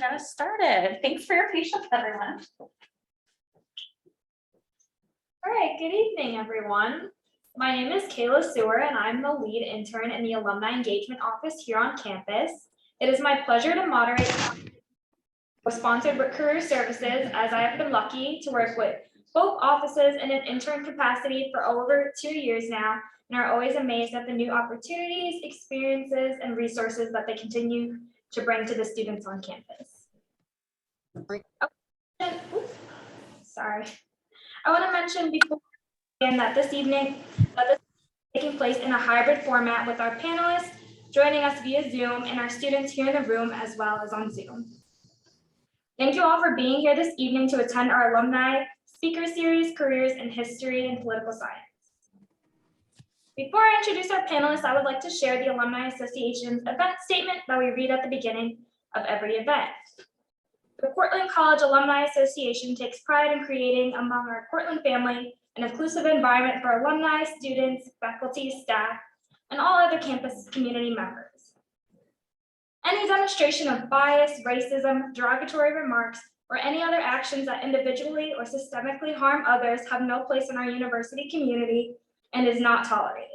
get us started. Thanks for your patience, everyone. All right, good evening, everyone. My name is Kayla Sewer, and I'm the lead intern in the Alumni Engagement Office here on campus. It is my pleasure to moderate sponsored career services, as I have been lucky to work with both offices in an intern capacity for over 2 years now, and are always amazed at the new opportunities, experiences, and resources that they continue to bring to the students on campus. Sorry. I want to mention before that this evening this is taking place in a hybrid format with our panelists joining us via Zoom and our students here in the room as well as on Zoom. Thank you all for being here this evening to attend our Alumni Speaker Series, Careers in History and Political Science. Before I introduce our panelists, I would like to share the Alumni Association's event statement that we read at the beginning of every event. The Cortland College Alumni Association takes pride in creating among our Cortland family an inclusive environment for alumni, students, faculty, staff, and all other campus community members. Any demonstration of bias, racism, derogatory remarks, or any other actions that individually or systemically harm others have no place in our university community and is not tolerated.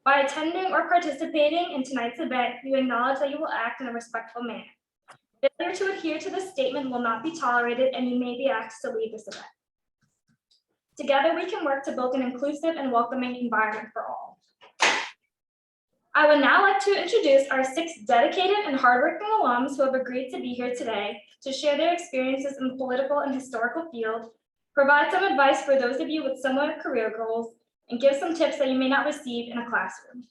By attending or participating in tonight's event, you acknowledge that you will act in a respectful manner. Failure to adhere to this statement will not be tolerated, and you may be asked to leave this event. Together, we can work to build an inclusive and welcoming environment for all. I would now like to introduce our 6 dedicated and hardworking alums who have agreed to be here today to share their experiences in the political and historical field, provide some advice for those of you with similar career goals, and give some tips that you may not receive in a classroom.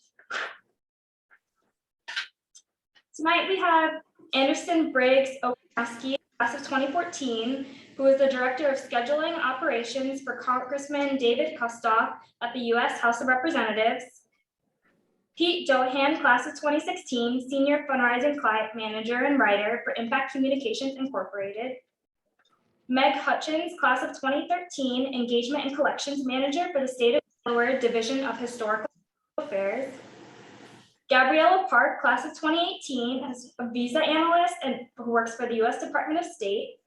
Tonight we have Anderson Briggs Okoniewski, class of 2014, who is the Director of Scheduling Operations for Congressman David Kustoff at the U.S. House of Representatives. Pete Dohan, class of 2016, Senior Fundraising Client Manager and Writer for Impact Communications Incorporated. Meg Hutchins, class of 2013, Engagement and Collections Manager for the State of Delaware Division of Historical Affairs. Gabriella Park, class of 2018, is a visa analyst and who works for the U.S. Department of State.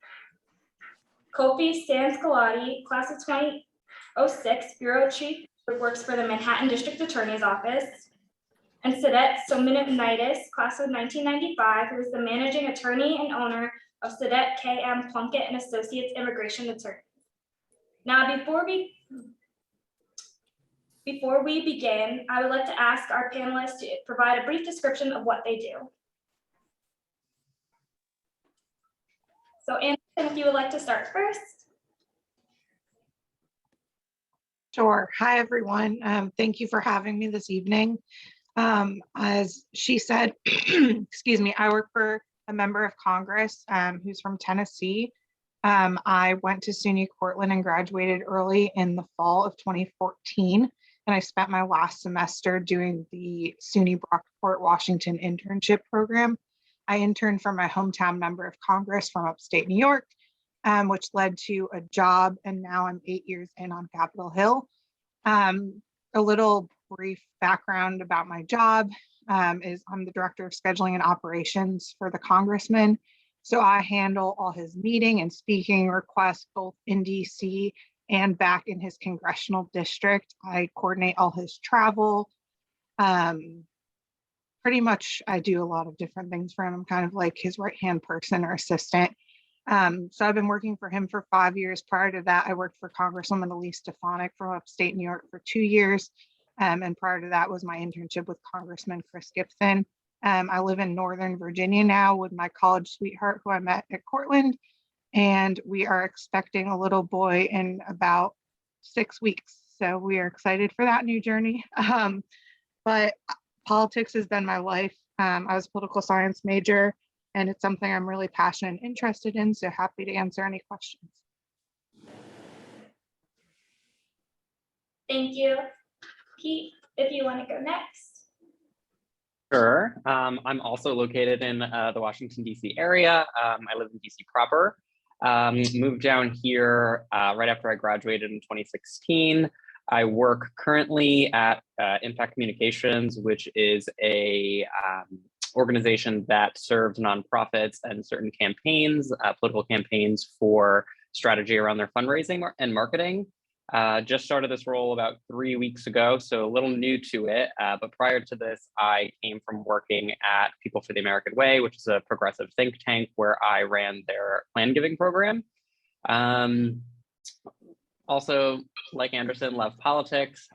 Kofi Sansculotte, class of 2006, Bureau Chief, who works for the Manhattan District Attorney's Office. And Sodette Simeonidis, class of 1995, who is the Managing Attorney and owner of Sodette K.M. Plunkett and Associates Immigration Attorney. Now, before we begin, I would like to ask our panelists to provide a brief description of what they do. So, Anderson, if you would like to start first. Sure. Hi, everyone. Thank you for having me this evening. As she said, excuse me, I work for a member of Congress who's from Tennessee. I went to SUNY Cortland and graduated early in the fall of 2014. And I spent my last semester doing the SUNY Brockport, Washington internship program. I interned for my hometown member of Congress from upstate New York, which led to a job. And now I'm 8 years in on Capitol Hill. A little brief background about my job is I'm the Director of Scheduling and Operations for the Congressman. So I handle all his meeting and speaking requests, both in DC and back in his congressional district. I coordinate all his travel. Pretty much I do a lot of different things for him. I'm kind of like his right-hand person or assistant. So I've been working for him for 5 years. Prior to that, I worked for Congresswoman Elise Stefanik from upstate New York for 2 years. And prior to that was my internship with Congressman Chris Gibson. I live in Northern Virginia now with my college sweetheart who I met at Cortland. And we are expecting a little boy in about 6 weeks. So we are excited for that new journey. But politics has been my life. I was a political science major, and it's something I'm really passionate and interested in. So happy to answer any questions. Thank you. Pete, if you want to go next. Sure. I'm also located in the Washington, D.C. area. I live in D.C. proper. Moved down here right after I graduated in 2016. I work currently at Impact Communications, which is a organization that served nonprofits and certain campaigns, political campaigns for strategy around their fundraising and marketing. Just started this role about 3 weeks ago, so a little new to it. But prior to this, I came from working at People for the American Way, which is a progressive think tank where I ran their plan giving program. Also, like Anderson, love politics.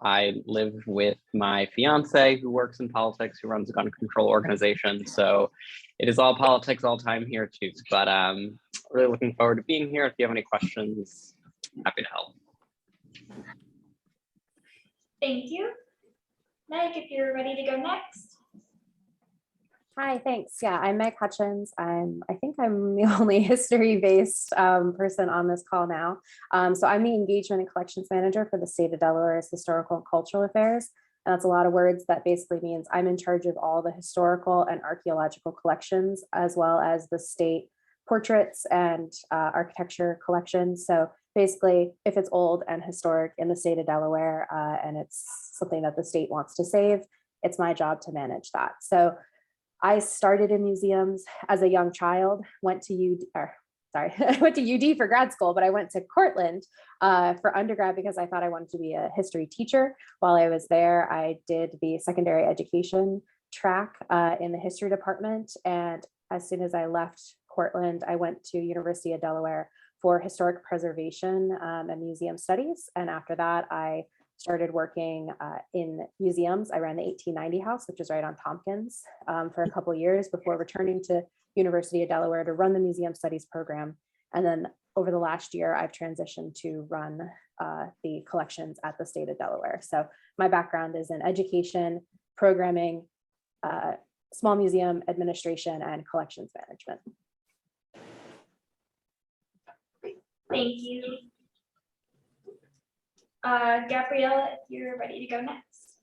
I live with my fiance who works in politics, who runs a gun control organization. So it is all politics all time here too. But really looking forward to being here. If you have any questions, happy to help. Thank you. Meg, if you're ready to go next. Hi, thanks. Yeah, I'm Meg Hutchins. I think I'm the only history-based person on this call now. So I'm the engagement and collections manager for the state of Delaware's historical and cultural affairs. And that's a lot of words. That basically means I'm in charge of all the historical and archaeological collections, as well as the state portraits and architecture collections. So basically, if it's old and historic in the state of Delaware and it's something that the state wants to save, it's my job to manage that. So I started in museums as a young child, went to I went to UD for grad school, but I went to Cortland for undergrad because I thought I wanted to be a history teacher. While I was there, I did the secondary education track in the history department. And as soon as I left Cortland, I went to University of Delaware for historic preservation and museum studies. And after that, I started working in museums. I ran the 1890 house, which is right on Tompkins, for a couple of years before returning to University of Delaware to run the museum studies program. And then over the last year, I've transitioned to run the collections at the state of Delaware. So my background is in education, programming, small museum administration, and collections management. Thank you. Gabriella, if you're ready to go next.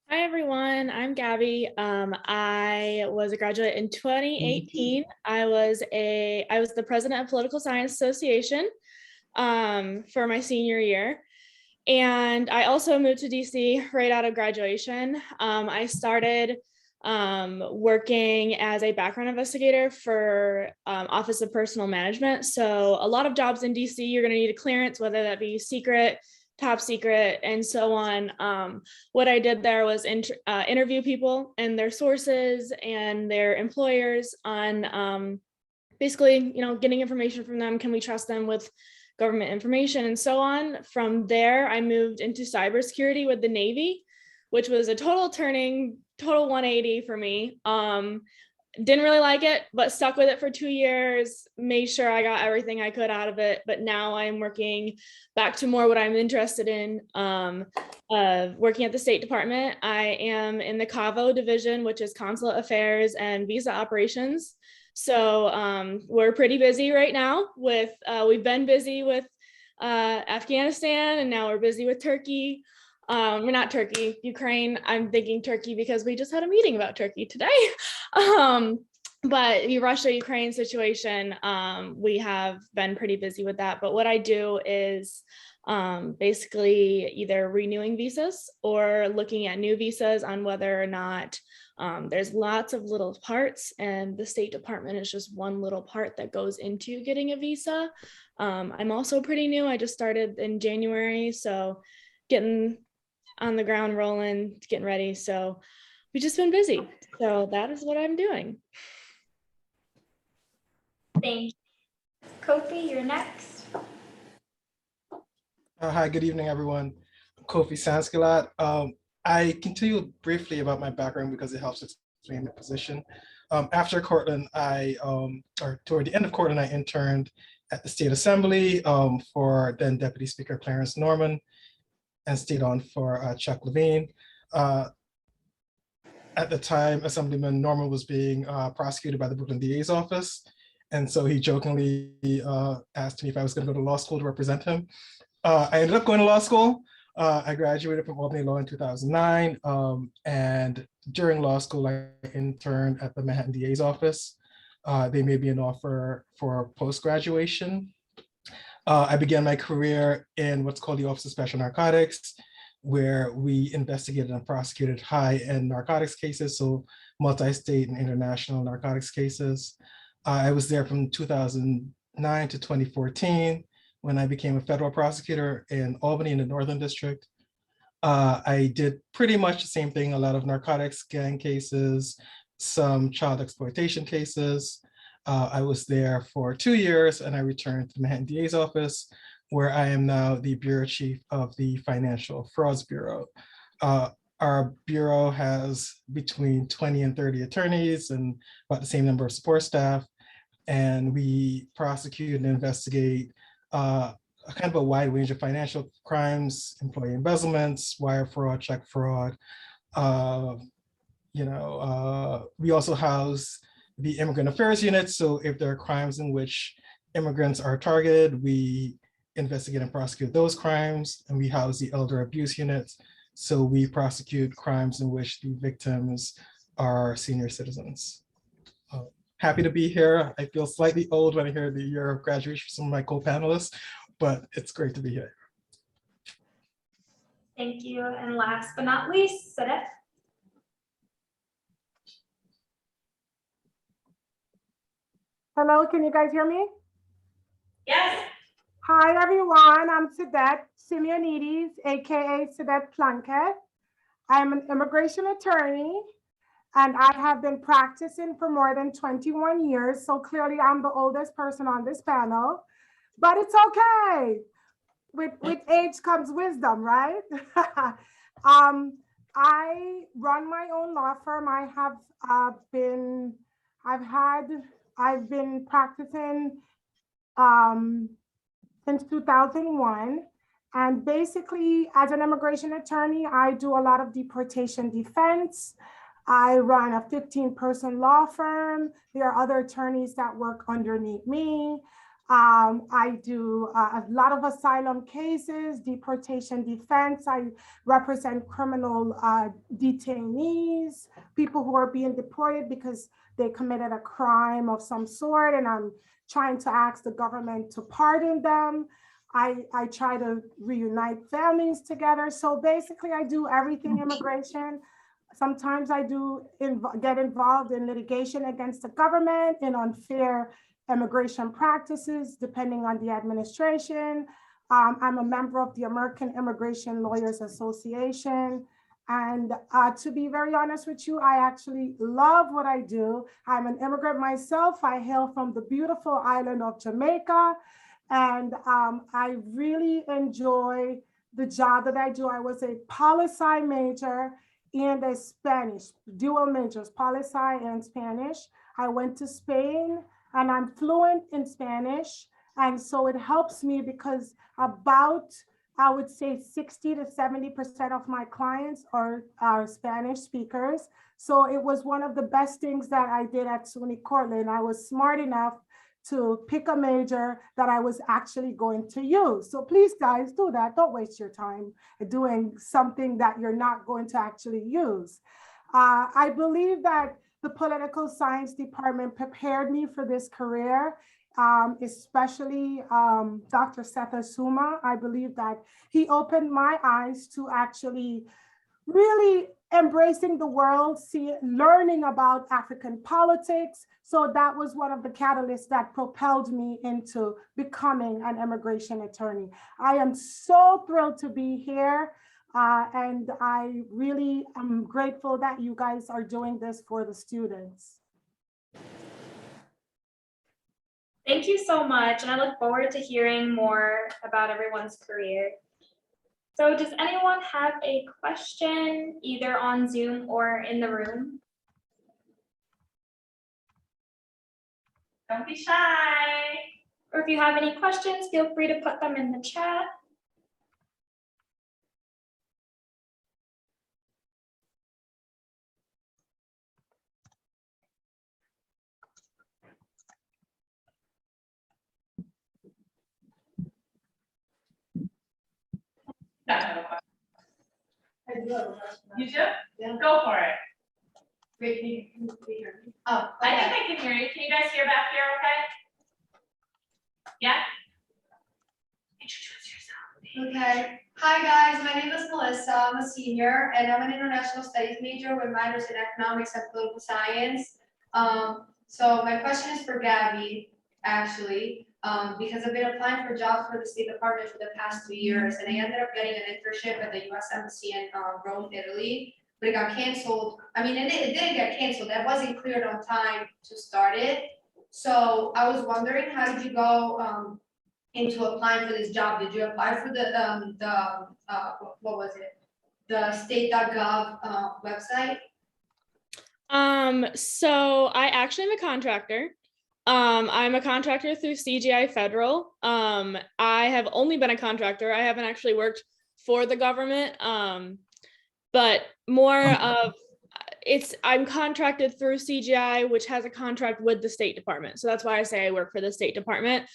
Hi everyone, I'm Gabby. I was a graduate in 2018. I was the president of Political Science Association for my senior year. And I also moved to DC right out of graduation. I started working as a background investigator for Office of Personnel Management. So a lot of jobs in DC, you're going to need a clearance, whether that be secret, top secret, and so on. What I did there was interview people and their sources and their employers on basically, getting information from them. Can we trust them with government information and so on? From there, I moved into cybersecurity with the Navy, which was a total 180 for me. Didn't really like it, but stuck with it for 2 years, made sure I got everything I could out of it. But now I'm working back to more what I'm interested in, working at the State Department. I am in the CAVO division, which is Consulate Affairs and Visa Operations. So we're pretty busy right now with, we've been busy with Afghanistan, and now we're busy with Turkey. We're not Turkey, Ukraine. I'm thinking Turkey because we just had a meeting about Turkey today. But the Russia-Ukraine situation, we have been pretty busy with that. But what I do is basically either renewing visas or looking at new visas on whether or not there's lots of little parts, and the State Department is just one little part that goes into getting a visa. I'm also pretty new. I just started in January, so getting on the ground rolling, getting ready. So we've just been busy. So that is what I'm doing. Thank you. Kofi, you're next. Hi, good evening, everyone. I'm Kofi Sansculotte. I can tell you briefly about my background because it helps explain the position. After Cortland, or toward the end of Cortland, I interned at the State Assembly for then Deputy Speaker Clarence Norman, and stayed on for Chuck Levine. At the time, Assemblyman Norman was being prosecuted by the Brooklyn DA's office. And so he jokingly asked me if I was going to go to law school to represent him. I ended up going to law school. I graduated from Albany Law in 2009. And during law school, I interned at the Manhattan DA's office. They made me an offer for post-graduation. I began my career in what's called the Office of Special Narcotics, where we investigated and prosecuted high-end narcotics cases, so multi-state and international narcotics cases. I was there from 2009 to 2014 when I became a federal prosecutor in Albany in the Northern District. I did pretty much the same thing, a lot of narcotics gang cases, some child exploitation cases. I was there for 2 years and I returned to the Manhattan DA's office, where I am now the Bureau Chief of the Financial Frauds Bureau. Our bureau has between 20 and 30 attorneys and about the same number of support staff. And we prosecute and investigate a kind of a wide range of financial crimes, employee embezzlements, wire fraud, check fraud. We also house the Immigrant Affairs Unit. So if there are crimes in which immigrants are targeted, we investigate and prosecute those crimes. And we house the Elder Abuse Unit. So we prosecute crimes in which the victims are senior citizens. Happy to be here. I feel slightly old when I hear the year of graduation from some of my co-panelists, but it's great to be here. Thank you. And last but not least, Sedette. Hello, can you guys hear me? Yes. Hi, everyone. I'm Sodette Simeonidis, AKA Sedette Plunkett. I'm an immigration attorney, and I have been practicing for more than 21 years. So clearly I'm the oldest person on this panel, but it's okay. With age comes wisdom, right? I run my own law firm. I've been practicing since 2001. And basically, as an immigration attorney, I do a lot of deportation defense. I run a 15-person law firm. There are other attorneys that work underneath me. I do a lot of asylum cases, deportation defense. I represent criminal detainees, people who are being deported because they committed a crime of some sort, and I'm trying to ask the government to pardon them. I try to reunite families together. So basically, I do everything immigration. Sometimes I do get involved in litigation against the government in unfair immigration practices, depending on the administration. I'm a member of the American Immigration Lawyers Association. And to be very honest with you, I actually love what I do. I'm an immigrant myself. I hail from the beautiful island of Jamaica. And I really enjoy the job that I do. I was a poli-sci major and a Spanish, dual majors, poli-sci and Spanish. I went to Spain and I'm fluent in Spanish. And so it helps me because about, I would say 60 to 70% of my clients are Spanish speakers. So it was one of the best things that I did at SUNY Cortland. I was smart enough to pick a major that I was actually going to use. So please guys, do that. Don't waste your time doing something that you're not going to actually use. I believe that the political science department prepared me for this career, especially Dr. Seth Asuma. I believe that he opened my eyes to actually really embracing the world, learning about African politics. So that was one of the catalysts that propelled me into becoming an immigration attorney. I am so thrilled to be here. And I really am grateful that you guys are doing this for the students. Thank you so much. And I look forward to hearing more about everyone's career. So does anyone have a question either on Zoom or in the room? Don't be shy. Or if you have any questions, feel free to put them in the chat. You do? Yeah. Go for it. Wait, can you hear me? Oh, okay. I think I can hear you. Can you guys hear back here okay? Yeah? Introduce yourself. Okay. Hi guys, my name is Melissa. I'm a senior and I'm an international studies major with minors in economics and political science. So my question is for Gabby, actually, because I've been applying for jobs for the State Department for the past 2 years, and I ended up getting an internship at the U.S. Embassy in Rome, Italy, but it got canceled. I mean, it didn't get canceled. That wasn't cleared on time to start it. So I was wondering, how did you go into applying for this job? Did you apply for what was it? The state.gov website? So I actually am a contractor. I'm a contractor through CGI Federal. I have only been a contractor. I haven't actually worked for the government. But more of I'm contracted through CGI, which has a contract with the State Department. So that's why I say I work for the State Department.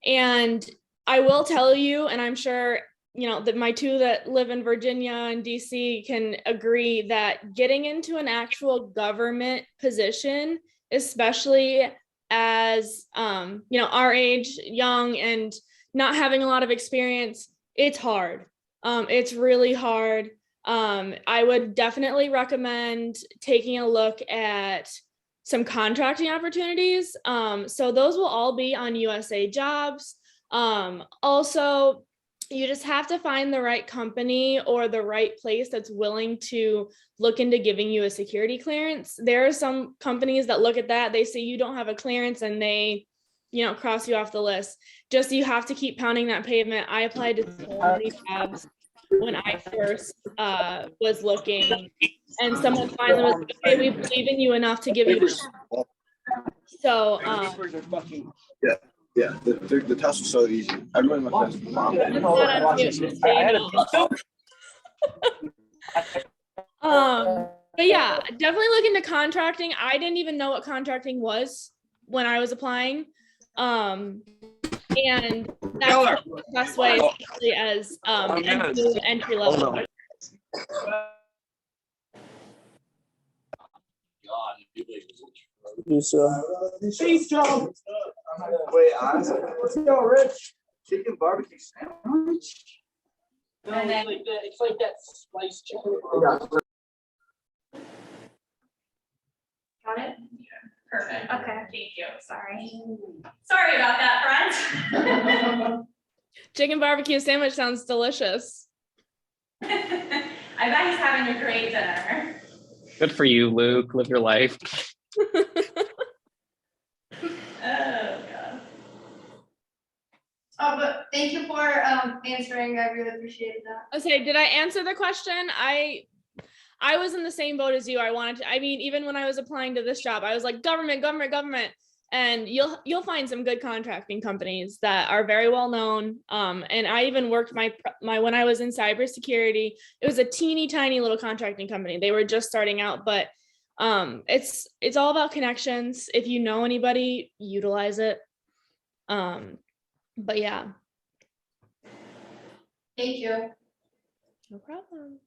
And I will tell you, and I'm sure, that my two that live in Virginia and DC can agree that getting into an actual government position, especially as, our age, young and not having a lot of experience, it's hard. It's really hard. I would definitely recommend taking a look at some contracting opportunities. So those will all be on USA Jobs. Also, you just have to find the right company or the right place that's willing to look into giving you a security clearance. There are some companies that look at that, they say you don't have a clearance and they, cross you off the list. Just, you have to keep pounding that pavement. I applied to so many jobs when I first was looking, and someone finally was like, okay, we believe in you enough to give you the so yeah, the test was so easy. I remember my test. But yeah, definitely look into contracting. I didn't even know what contracting was when I was applying. And that's the best way, especially as entry level. Peace, Joe. Wait, what's going, Rich? Chicken barbecue sandwich? And then- It's like that spiced chicken. Got it? Perfect. Okay. Thank you. Sorry. Sorry about that, friends. Chicken barbecue sandwich sounds delicious. I bet he's having a great dinner. Good for you, Luke. Live your life. Oh, God. Oh, but thank you for answering. I really appreciated that. Okay, did I answer the question? I was in the same boat as you. Even when I was applying to this job, I was like, government. And you'll find some good contracting companies that are very well known. And I even worked my when I was in cybersecurity, it was a teeny tiny little contracting company. They were just starting out, but it's all about connections. If you know anybody, utilize it. But yeah. Thank you. No problem.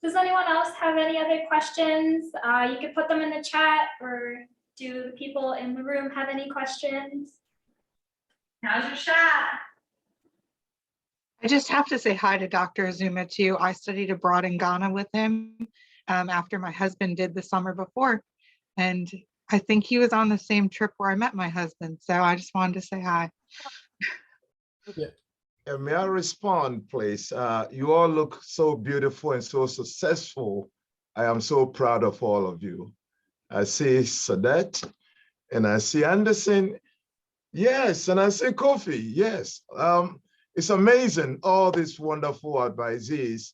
Does anyone else have any other questions? You could put them in the chat, or do the people in the room have any questions? Now's your shot. I just have to say hi to Dr. Azuma too. I studied abroad in Ghana with him after my husband did the summer before. And I think he was on the same trip where I met my husband. So I just wanted to say hi. Yeah, may I respond, please? You all look so beautiful and so successful. I am so proud of all of you. I see Sodette and I see Anderson. Yes, and I see Kofi. Yes. It's amazing, all these wonderful advisees.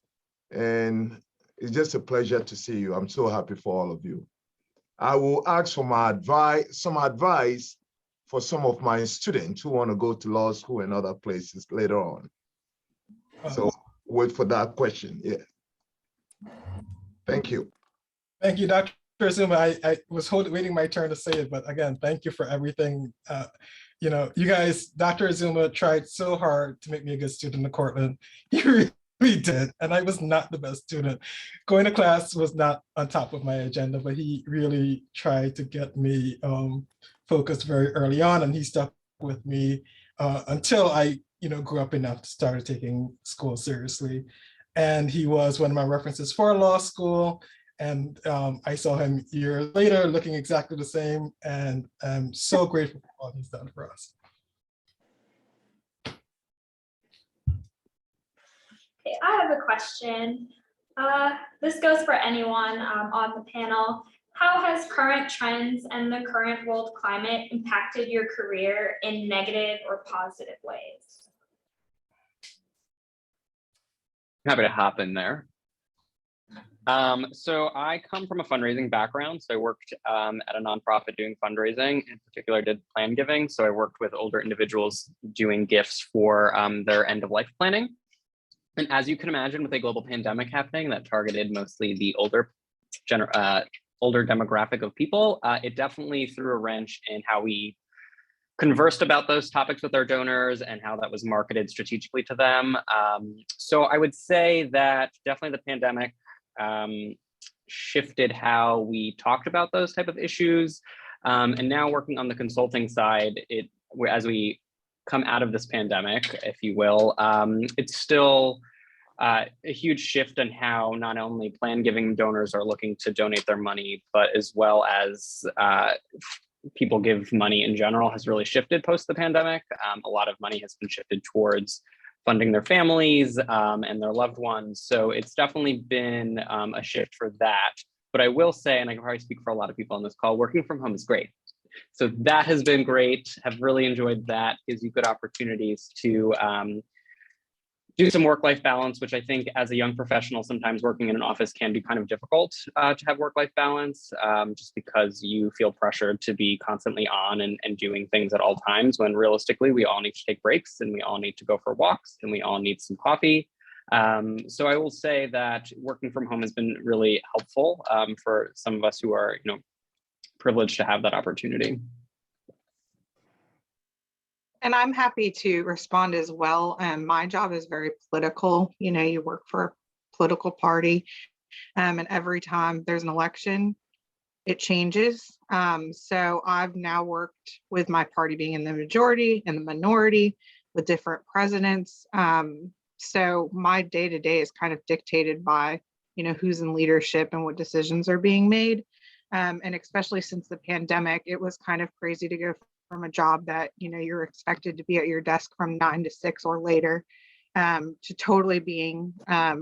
And it's just a pleasure to see you. I'm so happy for all of you. I will ask for some advice for some of my students who want to go to law school and other places later on. So wait for that question. Yeah. Thank you. Thank you, Dr. Zuma. I was waiting my turn to say it, but again, thank you for everything. You guys, Dr. Zuma tried so hard to make me a good student in Cortland. He really did, and I was not the best student. Going to class was not on top of my agenda, but he really tried to get me focused very early on, and he stuck with me until I grew up enough to start taking school seriously. And he was one of my references for law school. And I saw him years later looking exactly the same. And I'm so grateful for all he's done for us. Okay, I have a question. This goes for anyone on the panel. How has current trends and the current world climate impacted your career in negative or positive ways? Happy to hop in there. So I come from a fundraising background. So I worked at a nonprofit doing fundraising, in particular did plan giving. So I worked with older individuals doing gifts for their end of life planning. And as you can imagine, with a global pandemic happening that targeted mostly the older demographic of people, it definitely threw a wrench in how we conversed about those topics with our donors and how that was marketed strategically to them. So I would say that definitely the pandemic shifted how we talked about those type of issues. And now working on the consulting side, as we come out of this pandemic, if you will, it's still a huge shift in how not only plan giving donors are looking to donate their money, but as well as people give money in general has really shifted post the pandemic. A lot of money has been shifted towards funding their families and their loved ones. So it's definitely been a shift for that. But I will say, and I can probably speak for a lot of people on this call, working from home is great. So that has been great. Have really enjoyed that. Gives you good opportunities to do some work-life balance, which I think as a young professional, sometimes working in an office can be kind of difficult to have work-life balance, just because you feel pressured to be constantly on and doing things at all times, when realistically, we all need to take breaks and we all need to go for walks and we all need some coffee. So I will say that working from home has been really helpful for some of us who are, privileged to have that opportunity. And I'm happy to respond as well. My job is very political. You work for a political party, and every time there's an election, it changes. So I've now worked with my party being in the majority and the minority with different presidents. So my day-to-day is kind of dictated by, who's in leadership and what decisions are being made. And especially since the pandemic, it was kind of crazy to go from a job that you're expected to be at your desk from 9 to 6 or later, to totally being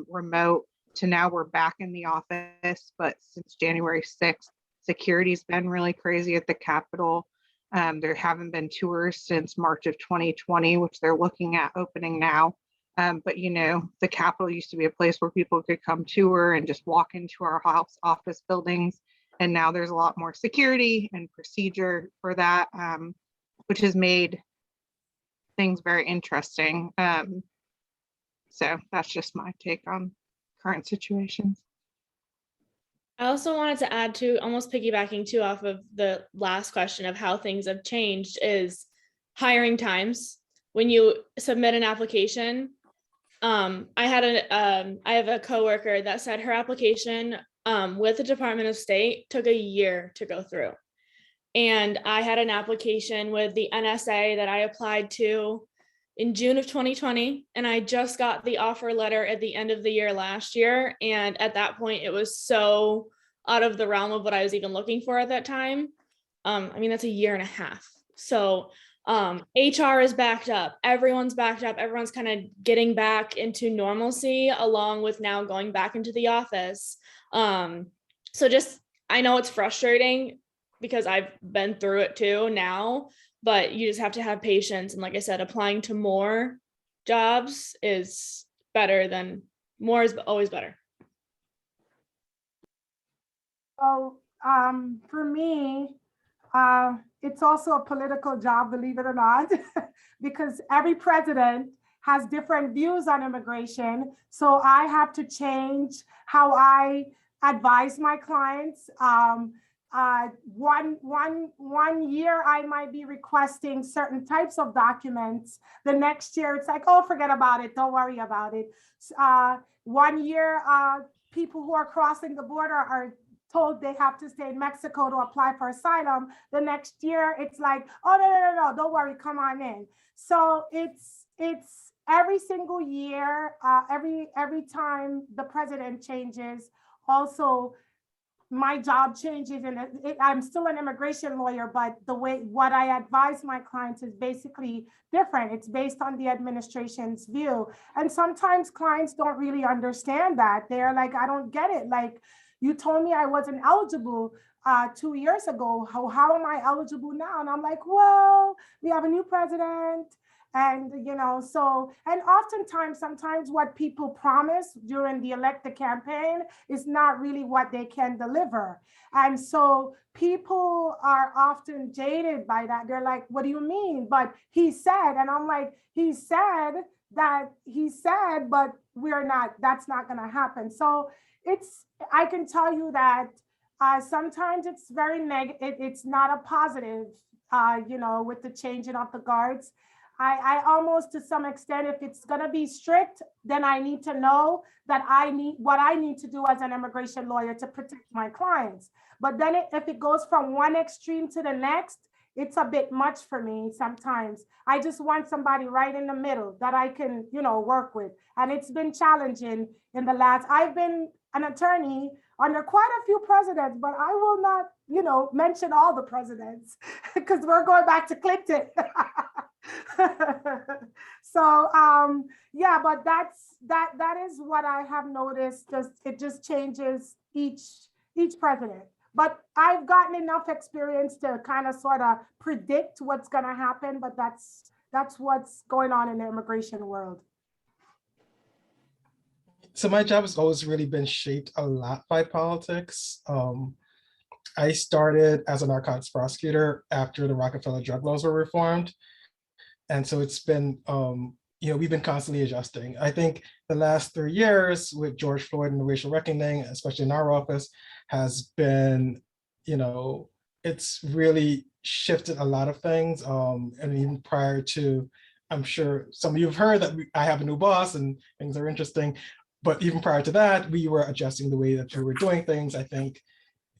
remote, to now we're back in the office. But since January 6th, security's been really crazy at the Capitol. There haven't been tours since March of 2020, which they're looking at opening now. But the Capitol used to be a place where people could come tour and just walk into our office buildings. And now there's a lot more security and procedure for that, which has made things very interesting. So that's just my take on current situations. I also wanted to add to, almost piggybacking too off of the last question of how things have changed, is hiring times. When you submit an application, I have a coworker that said her application with the Department of State took a year to go through. And I had an application with the NSA that I applied to in June of 2020. And I just got the offer letter at the end of the year last year. And at that point, it was so out of the realm of what I was even looking for at that time. That's a year and a half. So HR is backed up. Everyone's backed up. Everyone's kind of getting back into normalcy, along with now going back into the office. So I know it's frustrating because I've been through it too now, but you just have to have patience. And like I said, applying to more jobs is better than more is always better. So for me, it's also a political job, believe it or not, because every president has different views on immigration. So I have to change how I advise my clients. One year I might be requesting certain types of documents. The next year it's like, oh, forget about it. Don't worry about it. 1 year, people who are crossing the border are told they have to stay in Mexico to apply for asylum, the next year it's like, oh, no, don't worry, come on in. So it's every single year, every time the president changes, also my job changes, and I'm still an immigration lawyer, but what I advise my clients is basically different. It's based on the administration's view. And sometimes clients don't really understand that. They're like, I don't get it. Like, you told me I wasn't eligible 2 years ago. How am I eligible now? And I'm like, well, we have a new president. And, so, and oftentimes, sometimes what people promise during the elected campaign is not really what they can deliver. And so people are often jaded by that. They're like, what do you mean? But he said, and I'm like, he said, but that's not going to happen. So I can tell you that sometimes it's very negative. It's not a positive, with the changing of the guards. I almost, to some extent, if it's going to be strict, then I need to know that what I need to do as an immigration lawyer to protect my clients. But then if it goes from one extreme to the next, it's a bit much for me sometimes. I just want somebody right in the middle that I can, work with. And it's been challenging I've been an attorney under quite a few presidents, but I will not, mention all the presidents because we're going back to Clinton. So yeah, but that is what I have noticed. It just changes each president. But I've gotten enough experience to kind of sort of predict what's going to happen. But that's what's going on in the immigration world. So my job has always really been shaped a lot by politics. I started as a narcotics prosecutor after the Rockefeller drug laws were reformed. And so it's been, we've been constantly adjusting. I think the last 3 years with George Floyd and the racial reckoning, especially in our office, has been, it's really shifted a lot of things. And even prior to, I'm sure some of you have heard that I have a new boss and things are interesting. But even prior to that, we were adjusting the way that we were doing things. I think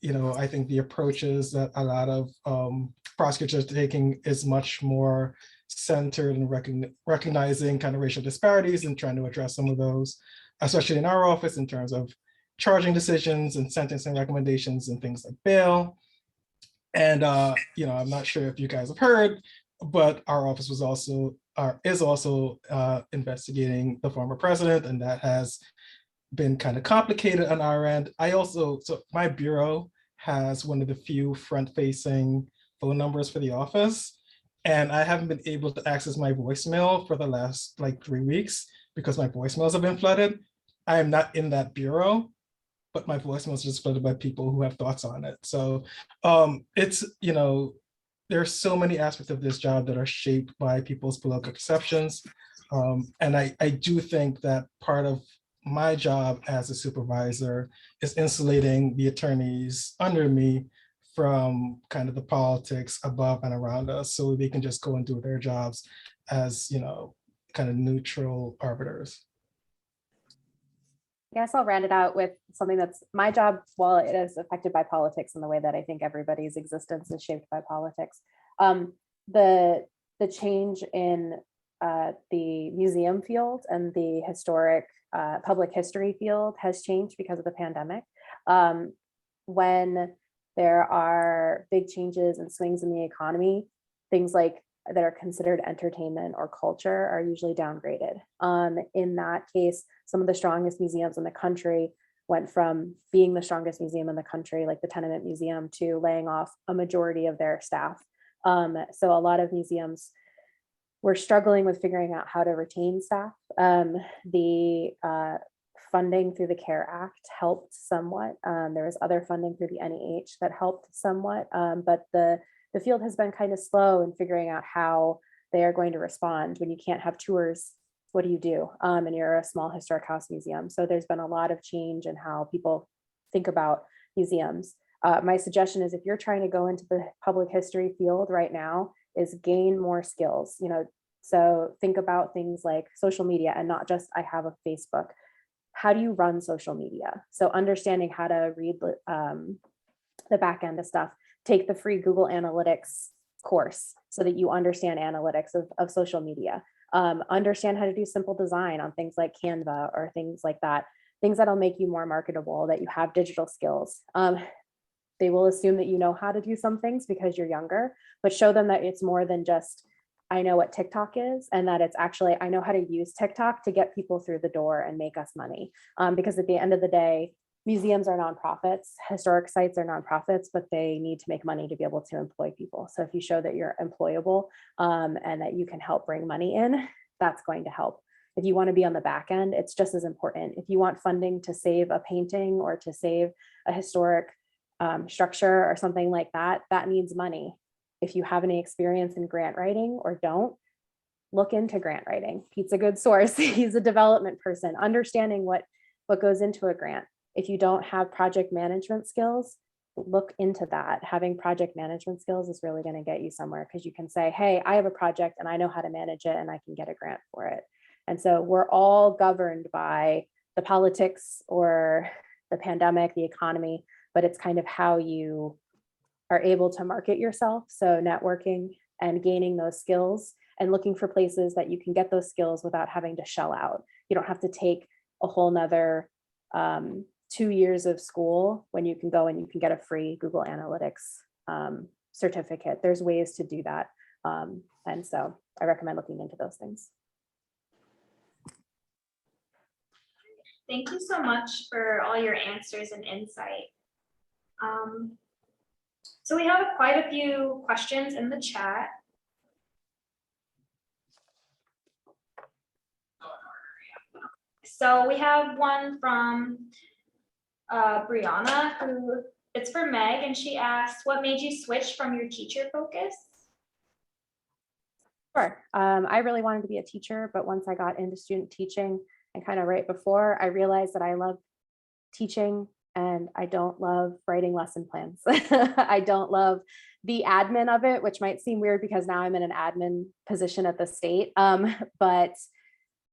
the approaches that a lot of prosecutors are taking is much more centered in recognizing kind of racial disparities and trying to address some of those, especially in our office in terms of charging decisions and sentencing recommendations and things like bail. And I'm not sure if you guys have heard, but our office is also investigating the former president, and that has been kind of complicated on our end. So my bureau has one of the few front-facing phone numbers for the office, and I haven't been able to access my voicemail for the last 3 weeks because my voicemails have been flooded. I am not in that bureau, but my voicemails are just flooded by people who have thoughts on it. So it's, there's so many aspects of this job that are shaped by people's political perceptions. And I do think that part of my job as a supervisor is insulating the attorneys under me from kind of the politics above and around us, so they can just go and do their jobs as, kind of neutral arbiters. I guess I'll round it out with something that's my job, while it is affected by politics in the way that I think everybody's existence is shaped by politics. The change in the museum field and the historic public history field has changed because of the pandemic. When there are big changes and swings in the economy, things like that are considered entertainment or culture are usually downgraded. In that case, some of the strongest museums in the country went from being the strongest museum in the country, like the Tenement Museum, to laying off a majority of their staff. So a lot of museums were struggling with figuring out how to retain staff. The funding through the CARE Act helped somewhat. There was other funding through the NEH that helped somewhat, but the field has been kind of slow in figuring out how they are going to respond when you can't have tours. What do you do? And you're a small historic house museum. So there's been a lot of change in how people think about museums. My suggestion is, if you're trying to go into the public history field right now, is gain more skills. So think about things like social media, and not just I have a Facebook. how do you run social media? So understanding how to read the back end of stuff, take the free Google Analytics course so that you understand analytics of social media. Understand how to do simple design on things like Canva or things like that, things that'll make you more marketable, that you have digital skills. They will assume that you know how to do some things because you're younger, but show them that it's more than just, I know what TikTok is, and that it's actually, I know how to use TikTok to get people through the door and make us money. Because at the end of the day, museums are nonprofits, historic sites are nonprofits, but they need to make money to be able to employ people. So if you show that you're employable and that you can help bring money in, that's going to help. If you want to be on the back end, it's just as important. If you want funding to save a painting or to save a historic structure or something like that, that needs money. If you have any experience in grant writing or don't, look into grant writing. Pete's a good source. He's a development person, understanding what goes into a grant. If you don't have project management skills, look into that. Having project management skills is really going to get you somewhere, because you can say, hey, I have a project and I know how to manage it and I can get a grant for it. And so we're all governed by the politics or the pandemic, the economy, but it's kind of how you are able to market yourself. So networking and gaining those skills and looking for places that you can get those skills without having to shell out. You don't have to take a whole nother 2 years of school when you can go and you can get a free Google Analytics certificate. There's ways to do that. And so I recommend looking into those things. Thank you so much for all your answers and insight. So we have quite a few questions in the chat. So we have one from Brianna, who it's for Meg, and she asked, what made you switch from your teacher focus? Sure. I really wanted to be a teacher, but once I got into student teaching and kind of right before, I realized that I love teaching and I don't love writing lesson plans. I don't love the admin of it, which might seem weird because now I'm in an admin position at the state. But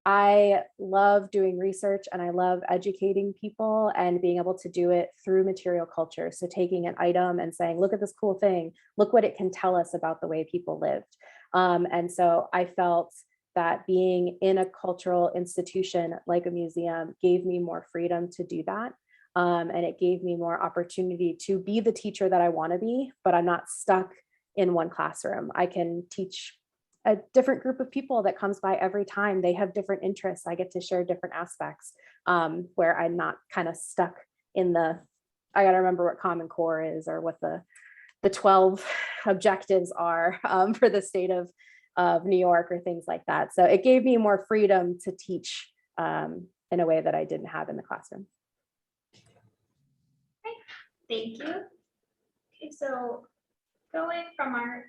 I love doing research and I love educating people and being able to do it through material culture. So taking an item and saying, look at this cool thing, look what it can tell us about the way people lived. And so I felt that being in a cultural institution like a museum gave me more freedom to do that. And it gave me more opportunity to be the teacher that I want to be, but I'm not stuck in one classroom. I can teach a different group of people that comes by every time. They have different interests. I get to share different aspects where I'm not kind of stuck in the, I got to remember what Common Core is or what the 12 objectives are for the state of New York or things like that. So it gave me more freedom to teach in a way that I didn't have in the classroom. Thank you. Okay, so going from our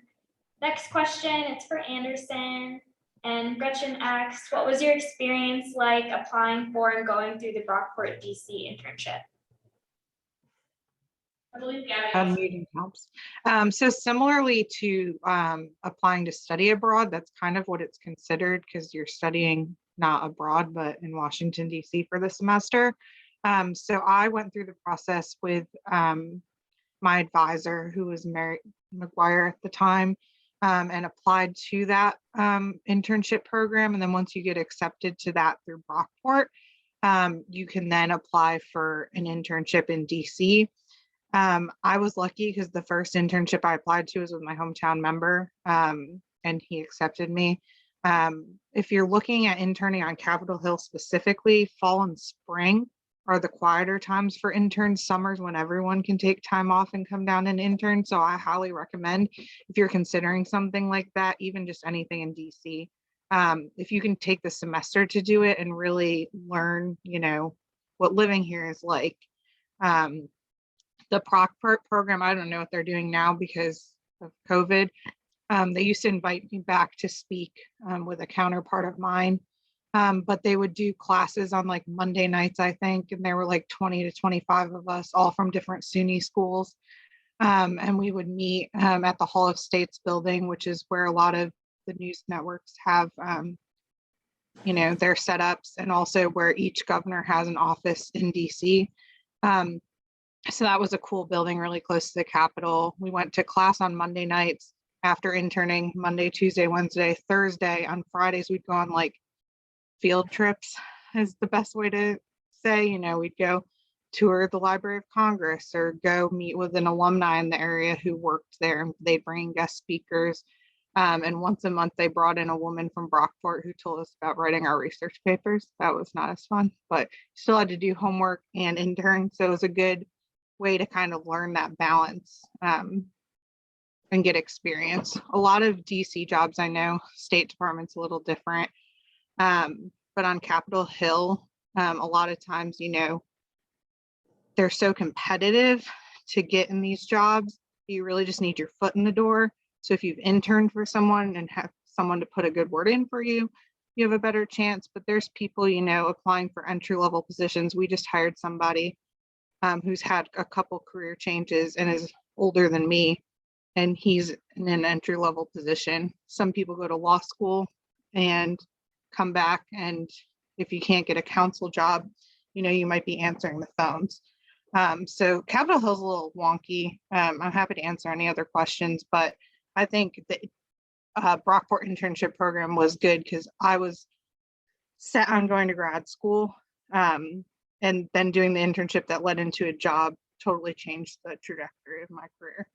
next question, it's for Anderson, and Gretchen asks, what was your experience like applying for and going through the Brockport DC internship? I believe Gabby. Meeting helps. So similarly to applying to study abroad, that's kind of what it's considered, because you're studying not abroad, but in Washington, DC for the semester. So I went through the process with my advisor, who was Mary McGuire at the time, and applied to that internship program. And then once you get accepted to that through Brockport, you can then apply for an internship in DC. I was lucky because the first internship I applied to was with my hometown member, and he accepted me. If you're looking at interning on Capitol Hill specifically, fall and spring are the quieter times for interns. Summers when everyone can take time off and come down and intern. So I highly recommend, if you're considering something like that, even just anything in DC, if you can take the semester to do it and really learn, you know, what living here is like. The Brockport program, I don't know what they're doing now because of COVID. They used to invite me back to speak with a counterpart of mine. But they would do classes on like Monday nights, I think, and there were like 20 to 25 of us, all from different SUNY schools. And we would meet at the Hall of States building, which is where a lot of the news networks have their setups, and also where each governor has an office in DC. So that was a cool building really close to the Capitol. We went to class on Monday nights after interning, Monday, Tuesday, Wednesday, Thursday. On Fridays, we'd go on like field trips, is the best way to say. We'd go tour the Library of Congress or go meet with an alumni in the area who worked there. They'd bring guest speakers. And once a month, they brought in a woman from Brockport who told us about writing our research papers. That was not as fun, but still had to do homework and intern. So it was a good way to kind of learn that balance and get experience. A lot of DC jobs, I know, State Department's a little different, but on Capitol Hill, a lot of times, they're so competitive to get in these jobs. You really just need your foot in the door. So if you've interned for someone and have someone to put a good word in for you, you have a better chance. But there's people, applying for entry-level positions. We just hired somebody who's had a couple career changes and is older than me, and he's in an entry-level position. Some people go to law school and come back, and if you can't get a counsel job, you might be answering the phones. So Capitol Hill's a little wonky. I'm happy to answer any other questions, but I think the Brockport internship program was good because I was set on going to grad school. And then doing the internship that led into a job totally changed the trajectory of my career.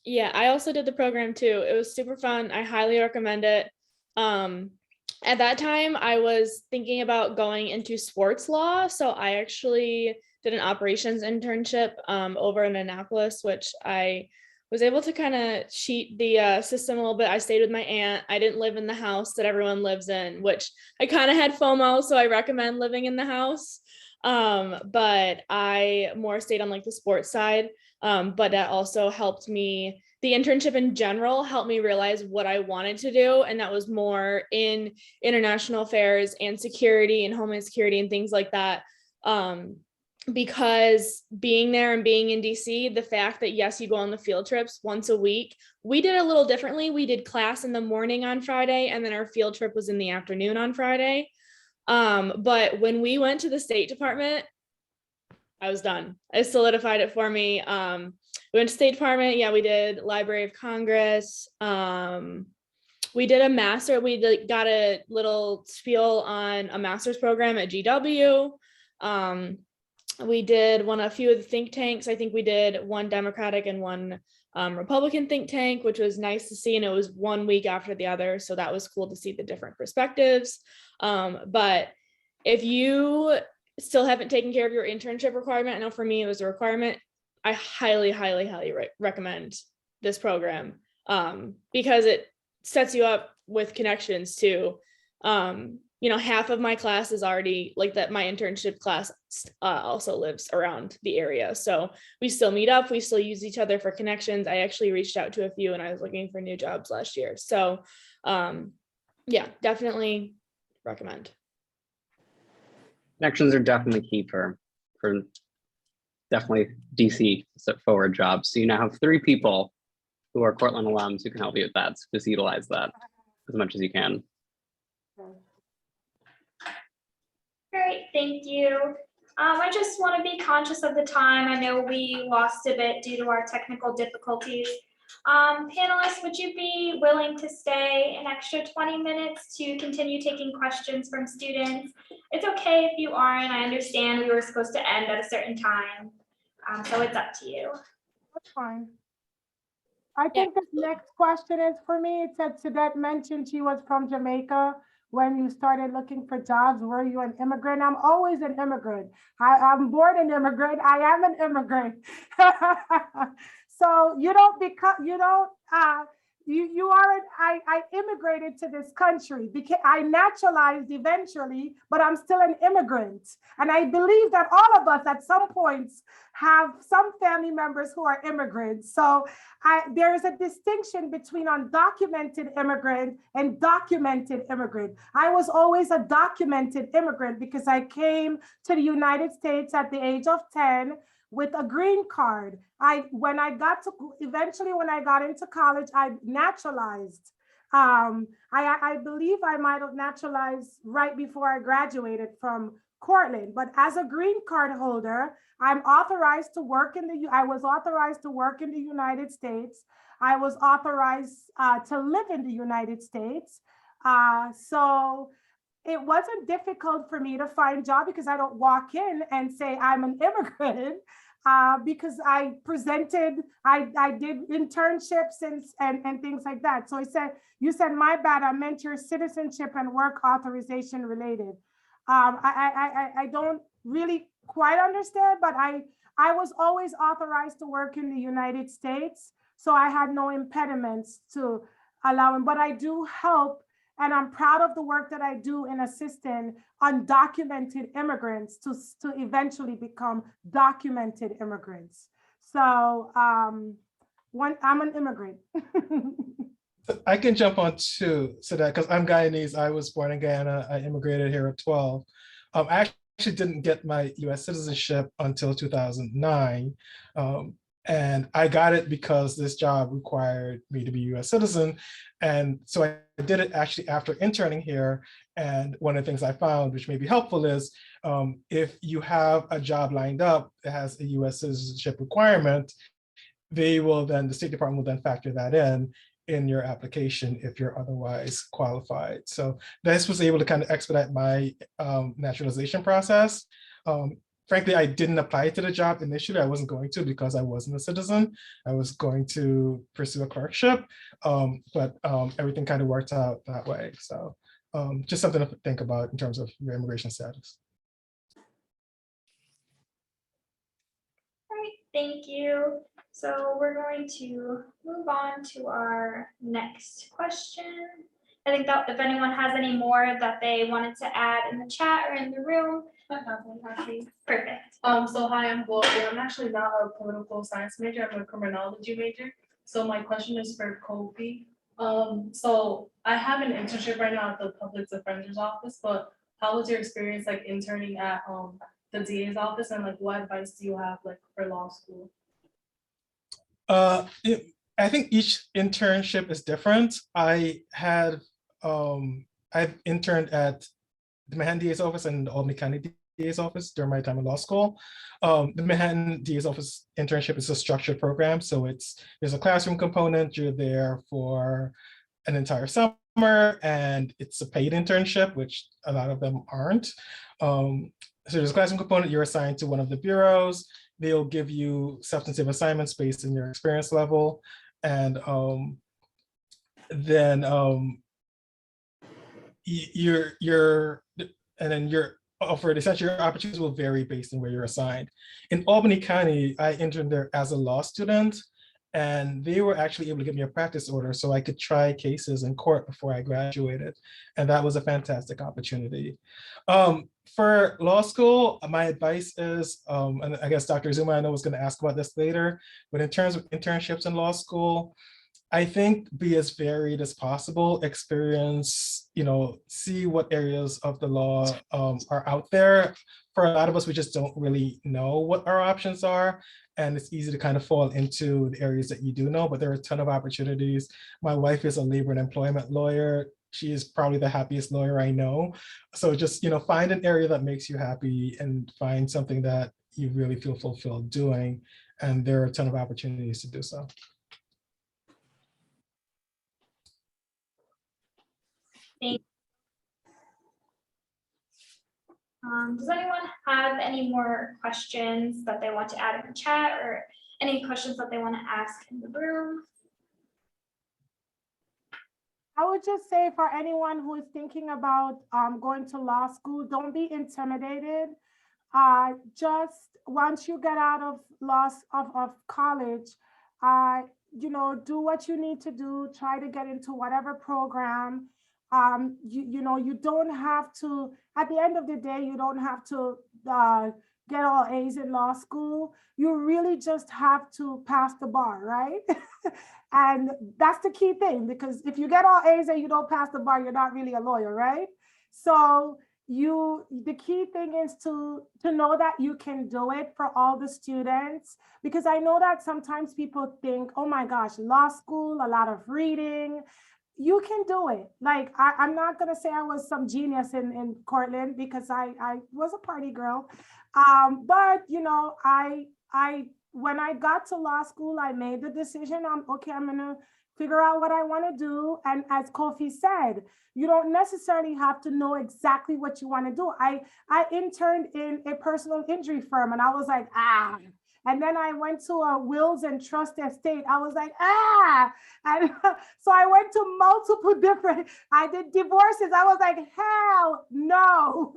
Yeah, I also did the program too. It was super fun. I highly recommend it. At that time, I was thinking about going into sports law. So I actually did an operations internship over in Annapolis, which I was able to kind of cheat the system a little bit. I stayed with my aunt. I didn't live in the house that everyone lives in, which I kind of had FOMO, so I recommend living in the house. But I more stayed on like the sports side. But that also helped me. The internship in general helped me realize what I wanted to do. And that was more in international affairs and security and homeland security and things like that. Because being there and being in DC, the fact that yes, you go on the field trips once a week, we did a little differently. We did class in the morning on Friday, and then our field trip was in the afternoon on Friday. But when we went to the State Department, I was done. It solidified it for me. We went to State Department. Yeah, we did Library of Congress. We did a master. We got a little spiel on a master's program at GW. We did a few of the think tanks. I think we did one Democratic and one Republican think tank, which was nice to see. And it was 1 week after the other. So that was cool to see the different perspectives. But if you still haven't taken care of your internship requirement, I know for me it was a requirement, I highly, highly, highly recommend this program because it sets you up with connections too. Half of my class is already like that. My internship class also lives around the area. So we still meet up. We still use each other for connections. I actually reached out to a few and I was looking for new jobs last year. So yeah, definitely recommend. Connections are definitely key for definitely DC forward jobs. So you now have 3 people who are Cortland alums who can help you with that. So just utilize that as much as you can. Great, thank you. I just want to be conscious of the time. I know we lost a bit due to our technical difficulties. Panelists, would you be willing to stay an extra 20 minutes to continue taking questions from students? It's okay if you aren't. I understand we were supposed to end at a certain time. So it's up to you. That's fine. I think this next question is for me. It said Sedette mentioned she was from Jamaica. When you started looking for jobs, were you an immigrant? I'm always an immigrant. I'm born an immigrant. I am an immigrant. So you don't become, I immigrated to this country because I naturalized eventually, but I'm still an immigrant. And I believe that all of us at some points have some family members who are immigrants. So there is a distinction between undocumented immigrant and documented immigrant. I was always a documented immigrant because I came to the United States at the age of 10 with a green card. When I got into college, I naturalized. I believe I might have naturalized right before I graduated from Cortland, but as a green card holder, I was authorized to work in the United States. I was authorized to live in the United States. So it wasn't difficult for me to find a job because I don't walk in and say I'm an immigrant. Because I did internships and things like that. So you said, my bad, I meant your citizenship and work authorization related. I don't really quite understand, but I was always authorized to work in the United States. So I had no impediments to allowing, but I do help. And I'm proud of the work that I do in assisting undocumented immigrants to eventually become documented immigrants. So I'm an immigrant. I can jump on too, so that because I'm Guyanese, I was born in Guyana. I immigrated here at 12. I actually didn't get my U.S. citizenship until 2009. And I got it because this job required me to be a U.S. citizen. And so I did it actually after interning here. And one of the things I found, which may be helpful, is if you have a job lined up that has a U.S. citizenship requirement, the State Department will then factor that in your application if you're otherwise qualified. So this was able to kind of expedite my naturalization process. Frankly, I didn't apply to the job initially. I wasn't going to because I wasn't a citizen. I was going to pursue a clerkship, but everything kind of worked out that way. So just something to think about in terms of your immigration status. All right, thank you. So we're going to move on to our next question. I think that if anyone has any more that they wanted to add in the chat or in the room. Perfect. So hi, I'm Gloria. I'm actually not a political science major. I'm a criminology major. So my question is for Kofi. So I have an internship right now at the public defender's office, but how was your experience like interning at the DA's office, and like what advice do you have like for law school? I think each internship is different. I've interned at the Manhattan DA's office and the Albany County DA's office during my time in law school. The Manhattan DA's office internship is a structured program. So there's a classroom component. You're there for an entire summer, and it's a paid internship, which a lot of them aren't. So there's a classroom component. You're assigned to one of the bureaus. They'll give you substantive assignments based on your experience level. And then you're offered, essentially your opportunities will vary based on where you're assigned. In Albany County, I interned there as a law student, and they were actually able to give me a practice order so I could try cases in court before I graduated. And that was a fantastic opportunity. For law school, my advice is, and I guess Dr. Zuma, I know was going to ask about this later, but in terms of internships in law school, I think be as varied as possible, experience, see what areas of the law are out there. For a lot of us, we just don't really know what our options are. And it's easy to kind of fall into the areas that you do know, but there are a ton of opportunities. My wife is a labor and employment lawyer. She is probably the happiest lawyer I know. So just, find an area that makes you happy and find something that you really feel fulfilled doing. And there are a ton of opportunities to do so. Does anyone have any more questions that they want to add in the chat, or any questions that they want to ask in the room? I would just say for anyone who is thinking about going to law school, don't be intimidated. Just once you get out of college, do what you need to do, try to get into whatever program. You don't have to, at the end of the day, you don't have to get all A's in law school. You really just have to pass the bar, right? And that's the key thing, because if you get all A's and you don't pass the bar, you're not really a lawyer, right? So the key thing is to know that you can do it for all the students, because I know that sometimes people think, oh my gosh, law school, a lot of reading. you can do it. Like, I'm not gonna say I was some genius in Cortland because I was a party girl. But you know, when I got to law school, I made the decision, okay, I'm gonna figure out what I wanna do. And as Kofi said, you don't necessarily have to know exactly what you wanna do. I interned in a personal injury firm and I was like, and then I went to a wills and trust estate. I was like, and so I went to multiple different, I did divorces. I was like, hell no.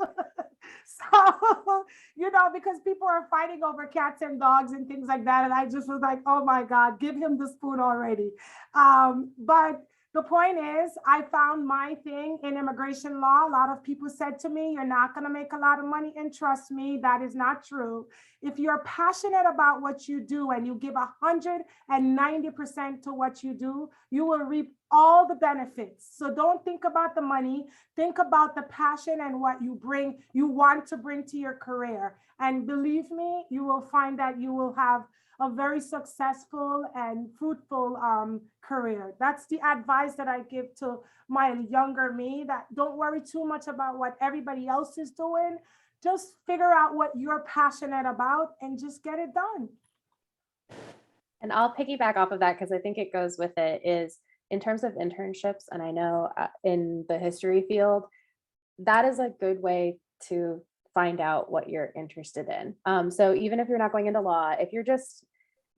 So, you know, because people are fighting over cats and dogs and things like that. And I just was like, oh my God, give him the spoon already. But the point is, I found my thing in immigration law. A lot of people said to me, you're not going to make a lot of money. And trust me, that is not true. If you're passionate about what you do and you give 190% to what you do, you will reap all the benefits. So don't think about the money. Think about the passion and what you want to bring to your career. And believe me, you will find that you will have a very successful and fruitful career. That's the advice that I give to my younger me, that don't worry too much about what everybody else is doing. Just figure out what you're passionate about and just get it done. And I'll piggyback off of that because I think it goes with it, is in terms of internships, and I know in the history field, that is a good way to find out what you're interested in. So even if you're not going into law, if you're just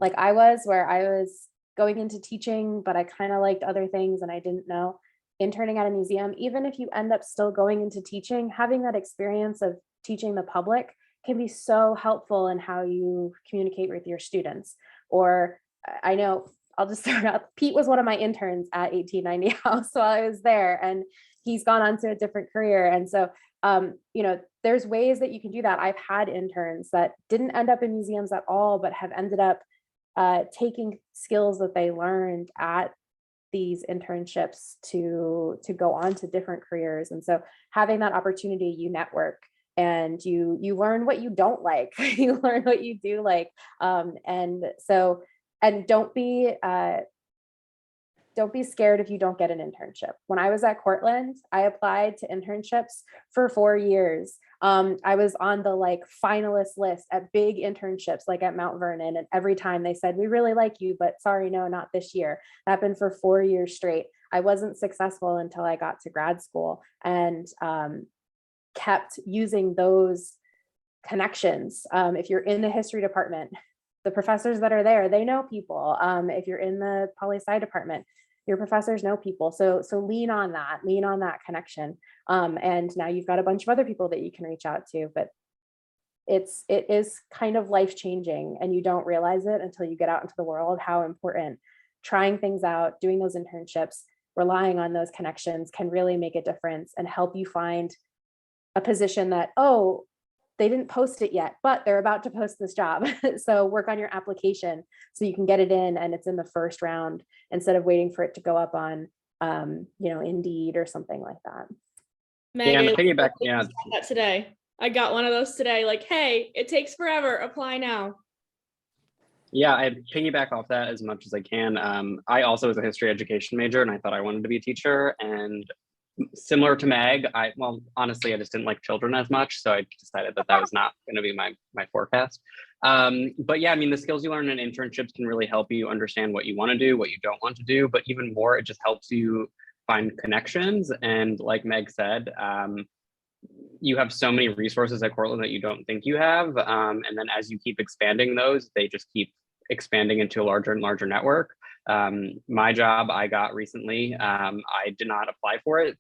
like I was, where I was going into teaching, but I kind of liked other things and I didn't know, interning at a museum, even if you end up still going into teaching, having that experience of teaching the public can be so helpful in how you communicate with your students. Or I know, I'll just start out, Pete was one of my interns at 1890 House while I was there, and he's gone on to a different career. And so, you know, there's ways that you can do that. I've had interns that didn't end up in museums at all, but have ended up taking skills that they learned at these internships to go on to different careers. And so having that opportunity, you network and you learn what you don't like, you learn what you do like. And don't be scared if you don't get an internship. When I was at Cortland, I applied to internships for 4 years. I was on the like finalist list at big internships, like at Mount Vernon. And every time they said, we really like you, but sorry, no, not this year. That happened for 4 years straight. I wasn't successful until I got to grad school and kept using those connections. If you're in the history department, the professors that are there, they know people. If you're in the poli-sci department, your professors know people. So lean on that connection. And now you've got a bunch of other people that you can reach out to, but it is kind of life-changing, and you don't realize it until you get out into the world, how important trying things out, doing those internships, relying on those connections can really make a difference and help you find a position that, oh, they didn't post it yet, but they're about to post this job. So work on your application so you can get it in and it's in the first round instead of waiting for it to go up on, Indeed or something like that. Yeah, and the piggyback, yeah. That today, I got one of those today. Like, hey, it takes forever. Apply now. Yeah, I piggyback off that as much as I can. I also was a history education major, and I thought I wanted to be a teacher. And similar to Meg, honestly, I just didn't like children as much, so I decided that was not going to be my forecast. But yeah, I mean, the skills you learn in internships can really help you understand what you want to do, what you don't want to do, but even more, it just helps you find connections. And like Meg said, you have so many resources at Cortland that you don't think you have. And then as you keep expanding those, they just keep expanding into a larger and larger network. My job I got recently, I did not apply for it.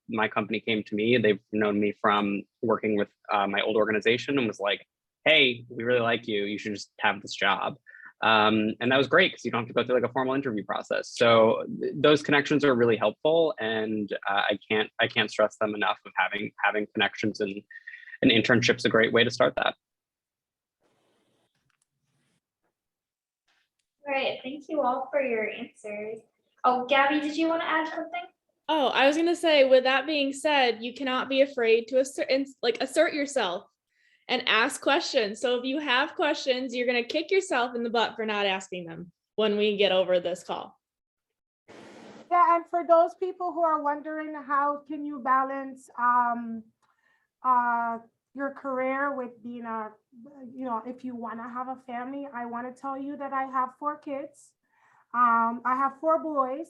My company came to me. They've known me from working with my old organization and was like, hey, we really like you. You should just have this job. And that was great because you don't have to go through like a formal interview process. So those connections are really helpful. And I can't stress them enough of having connections, and an internship's a great way to start that. Great, thank you all for your answers. Oh, Gabby, did you want to add something? Oh, I was gonna say, with that being said, you cannot be afraid to assert yourself and ask questions. So if you have questions, you're gonna kick yourself in the butt for not asking them when we get over this call. Yeah, Yeah, and for those people who are wondering how can you balance your career with being a, if you want to have a family, I want to tell you that I have 4 kids. I have 4 boys.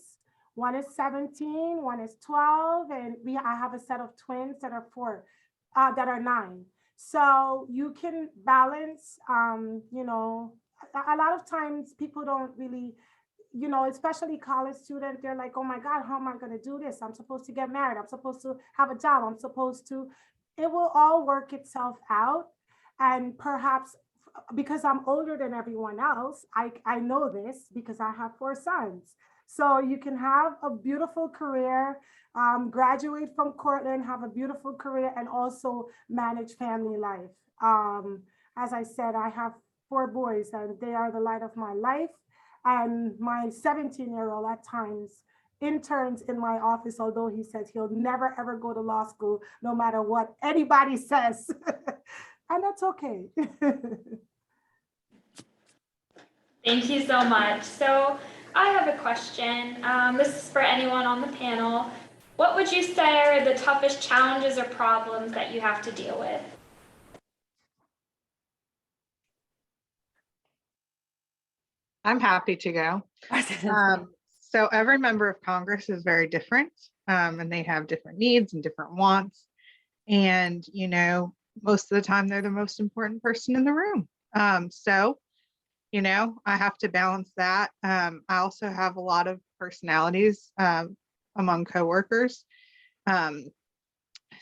One is 17, one is 12, and I have a set of twins that are 9. So you can balance, a lot of times people don't really, especially college students, they're like, oh my God, how am I going to do this? I'm supposed to get married. I'm supposed to have a job. It will all work itself out. And perhaps because I'm older than everyone else, I know this because I have 4 sons. So you can have a beautiful career, graduate from Cortland, have a beautiful career, and also manage family life. As I said, I have 4 boys and they are the light of my life. And my 17-year-old at times interns in my office, although he says he'll never ever go to law school, no matter what anybody says. And that's okay. Thank you so much. So I have a question. This is for anyone on the panel. What would you say are the toughest challenges or problems that you have to deal with? I'm happy to go. So every member of Congress is very different, and they have different needs and different wants. And, most of the time they're the most important person in the room. So, I have to balance that. I also have a lot of personalities among coworkers.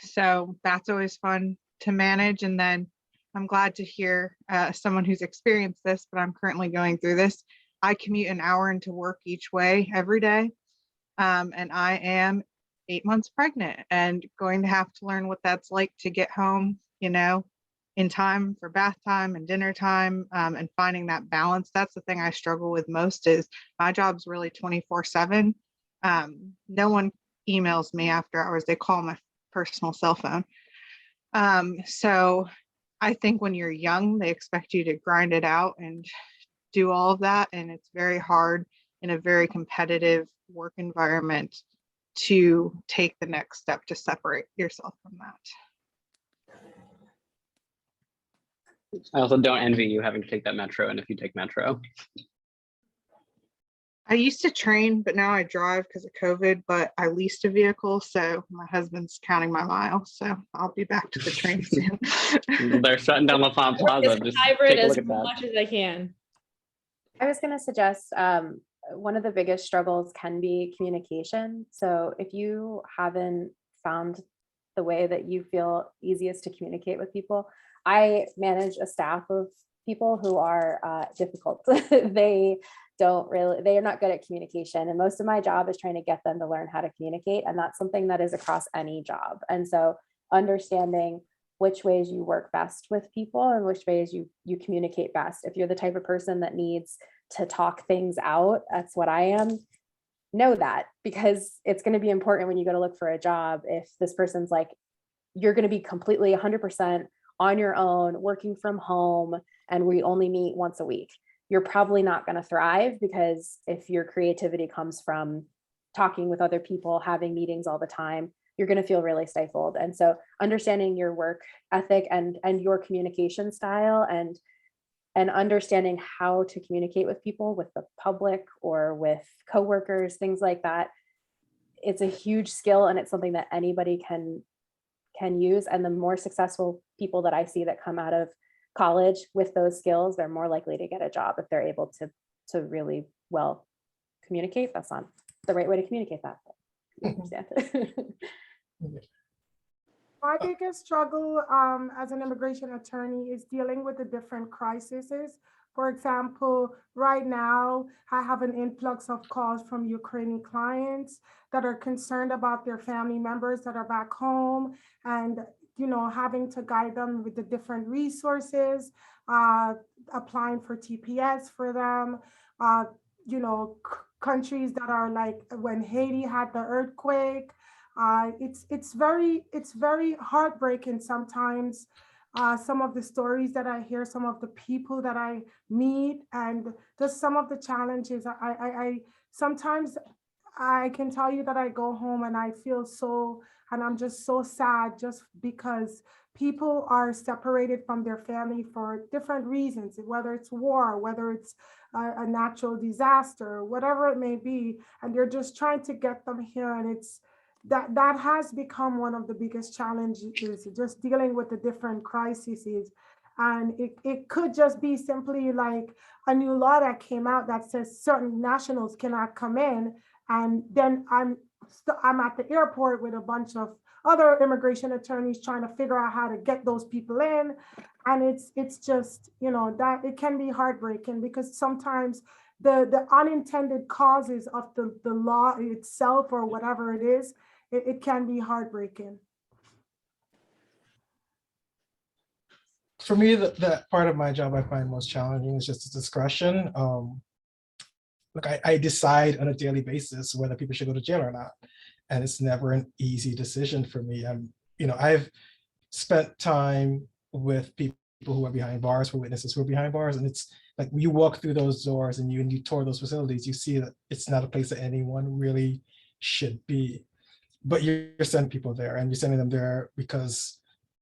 So that's always fun to manage. And then I'm glad to hear someone who's experienced this, but I'm currently going through this. I commute an hour into work each way every day. And I am 8 months pregnant and going to have to learn what that's like to get home, in time for bath time and dinner time, and finding that balance. That's the thing I struggle with most is my job's really 24/7. No one emails me after hours. They call my personal cell phone. So I think when you're young, they expect you to grind it out and do all of that. And it's very hard in a very competitive work environment to take the next step to separate yourself from that. I also don't envy you having to take that metro, and if you take metro. I used to train, but now I drive because of COVID, but I leased a vehicle. So my husband's counting my miles. So I'll be back to the train soon. They're shutting down LaFont Plaza. It's Just hybrid take a as look at that. much as I can. I was going to suggest one of the biggest struggles can be communication. So if you haven't found the way that you feel easiest to communicate with people, I manage a staff of people who are difficult. They are not good at communication. And most of my job is trying to get them to learn how to communicate. And that's something that is across any job. And so understanding which ways you work best with people and which ways you communicate best. If you're the type of person that needs to talk things out, that's what I am. Know that, because it's going to be important when you go to look for a job. If this person's like, you're going to be completely 100% on your own, working from home, and we only meet once a week, you're probably not going to thrive, because if your creativity comes from talking with other people, having meetings all the time, you're going to feel really stifled. And so understanding your work ethic and your communication style and understanding how to communicate with people, with the public or with coworkers, things like that, it's a huge skill, and it's something that anybody can use. And the more successful people that I see that come out of college with those skills, they're more likely to get a job if they're able to really well communicate. That's not the right way to communicate that. You understand? My biggest struggle as an immigration attorney is dealing with the different crises. For example, right now, I have an influx of calls from Ukrainian clients that are concerned about their family members that are back home, and having to guide them with the different resources, applying for TPS for them, countries that are like when Haiti had the earthquake. It's very heartbreaking sometimes. Some of the stories that I hear, some of the people that I meet, and just some of the challenges. I sometimes I can tell you that I go home and I feel so, and I'm just so sad just because people are separated from their family for different reasons, whether it's war, whether it's a natural disaster, whatever it may be, and they're just trying to get them here. And it's that has become one of the biggest challenges, is just dealing with the different crises. And it could just be simply like a new law that came out that says certain nationals cannot come in. And then I'm at the airport with a bunch of other immigration attorneys trying to figure out how to get those people in. And it's just, you know, that it can be heartbreaking because sometimes the unintended causes of the law itself or whatever it is, it can be heartbreaking. For me, that part of my job I find most challenging is just the discretion. Look, I decide on a daily basis whether people should go to jail or not. And it's never an easy decision for me. I've spent time with people who are behind bars, for witnesses who are behind bars. And it's like you walk through those doors and you tour those facilities, you see that it's not a place that anyone really should be. But you're sending people there, and you're sending them there because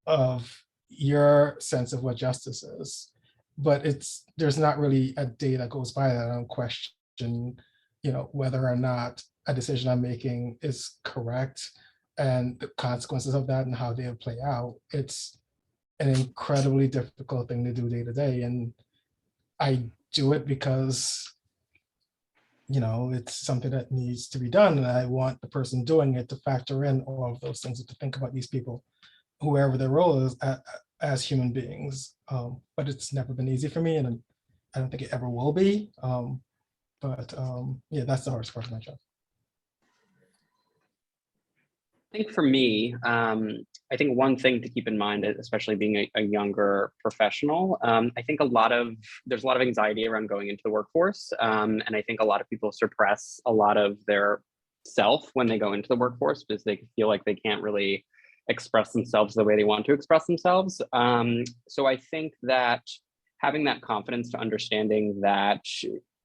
of your sense of what justice is. But there's not really a day that goes by that I don't question, whether or not a decision I'm making is correct and the consequences of that and how they'll play out. It's an incredibly difficult thing to do day to day. And I do it because, it's something that needs to be done. And I want the person doing it to factor in all of those things and to think about these people, whoever their role is, as human beings. But it's never been easy for me, and I don't think it ever will be. Yeah, that's the hardest part of my job. I think for me, I think one thing to keep in mind, especially being a younger professional, I think there's a lot of anxiety around going into the workforce. And I think a lot of people suppress a lot of their self when they go into the workforce because they feel like they can't really express themselves the way they want to express themselves. So I think that having that confidence to understanding that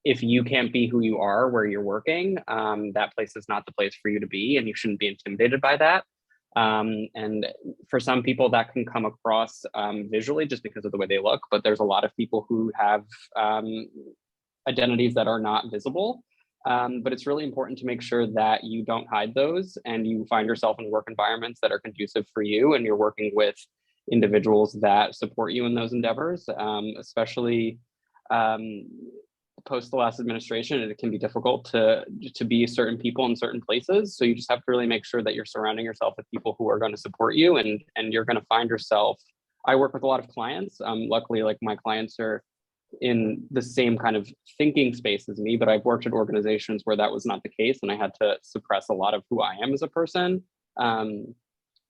if you can't be who you are where you're working, that place is not the place for you to be, and you shouldn't be intimidated by that. And for some people that can come across visually just because of the way they look, but there's a lot of people who have identities that are not visible. But it's really important to make sure that you don't hide those and you find yourself in work environments that are conducive for you, and you're working with individuals that support you in those endeavors, especially post the last administration. It can be difficult to be certain people in certain places. So you just have to really make sure that you're surrounding yourself with people who are going to support you, and you're going to find yourself. I work with a lot of clients. Luckily, like my clients are in the same kind of thinking space as me, but I've worked at organizations where that was not the case, and I had to suppress a lot of who I am as a person.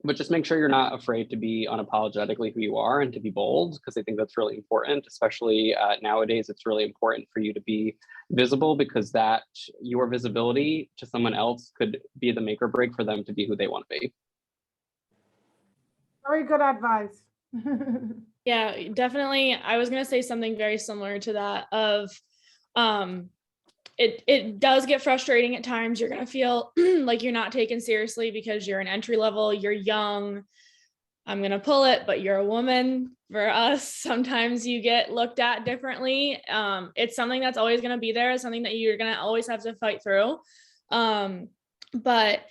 But just make sure you're not afraid to be unapologetically who you are and to be bold, because I think that's really important, especially nowadays. It's really important for you to be visible, because that your visibility to someone else could be the make or break for them to be who they want to be. Very good advice. Yeah, definitely. I was going to say something very similar to that of it does get frustrating at times. You're going to feel like you're not taken seriously because you're an entry level, you're young. I'm going to pull it, but you're a woman. For us, sometimes you get looked at differently. It's something that's always going to be there. It's something that you're going to always have to fight through. But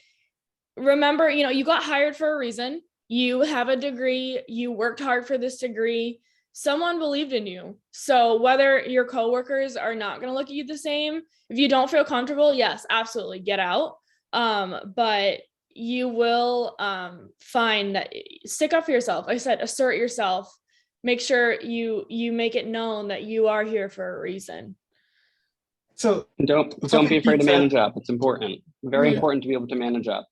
remember, you got hired for a reason. You have a degree, you worked hard for this degree, someone believed in you. So whether your coworkers are not going to look at you the same, if you don't feel comfortable, yes, absolutely get out. But you will find that, stick up for yourself. Like I said, assert yourself, make sure you make it known that you are here for a reason. So don't be afraid to manage up. It's important. Very important to be able to manage up.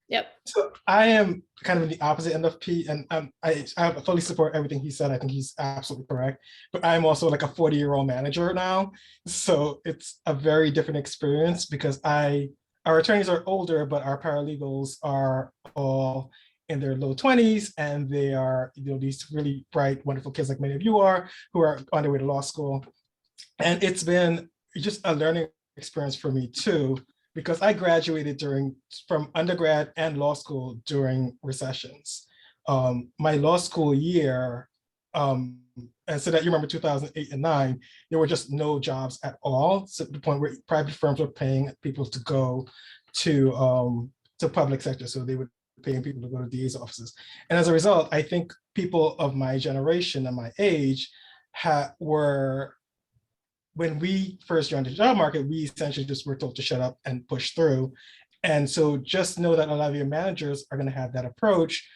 Yep. So I am kind of the opposite end of Pete, and I fully support everything he said. I think he's absolutely correct. But I'm also like a 40-year-old manager now, so it's a very different experience because our attorneys are older, but our paralegals are all in their low 20s, and they are these really bright, wonderful kids like many of you are, who are on their way to law school. And it's been just a learning experience for me too, because I graduated from undergrad and law school during recessions. My law school year, and so that you remember 2008 and 9, there were just no jobs at all, to the point where private firms were paying people to go to public sector. So they would paying people to go to DA's offices. And as a result, I think people of my generation and my age were, when we first joined the job market, we essentially just were told to shut up and push through. And so just know that a lot of your managers are going to have that approach.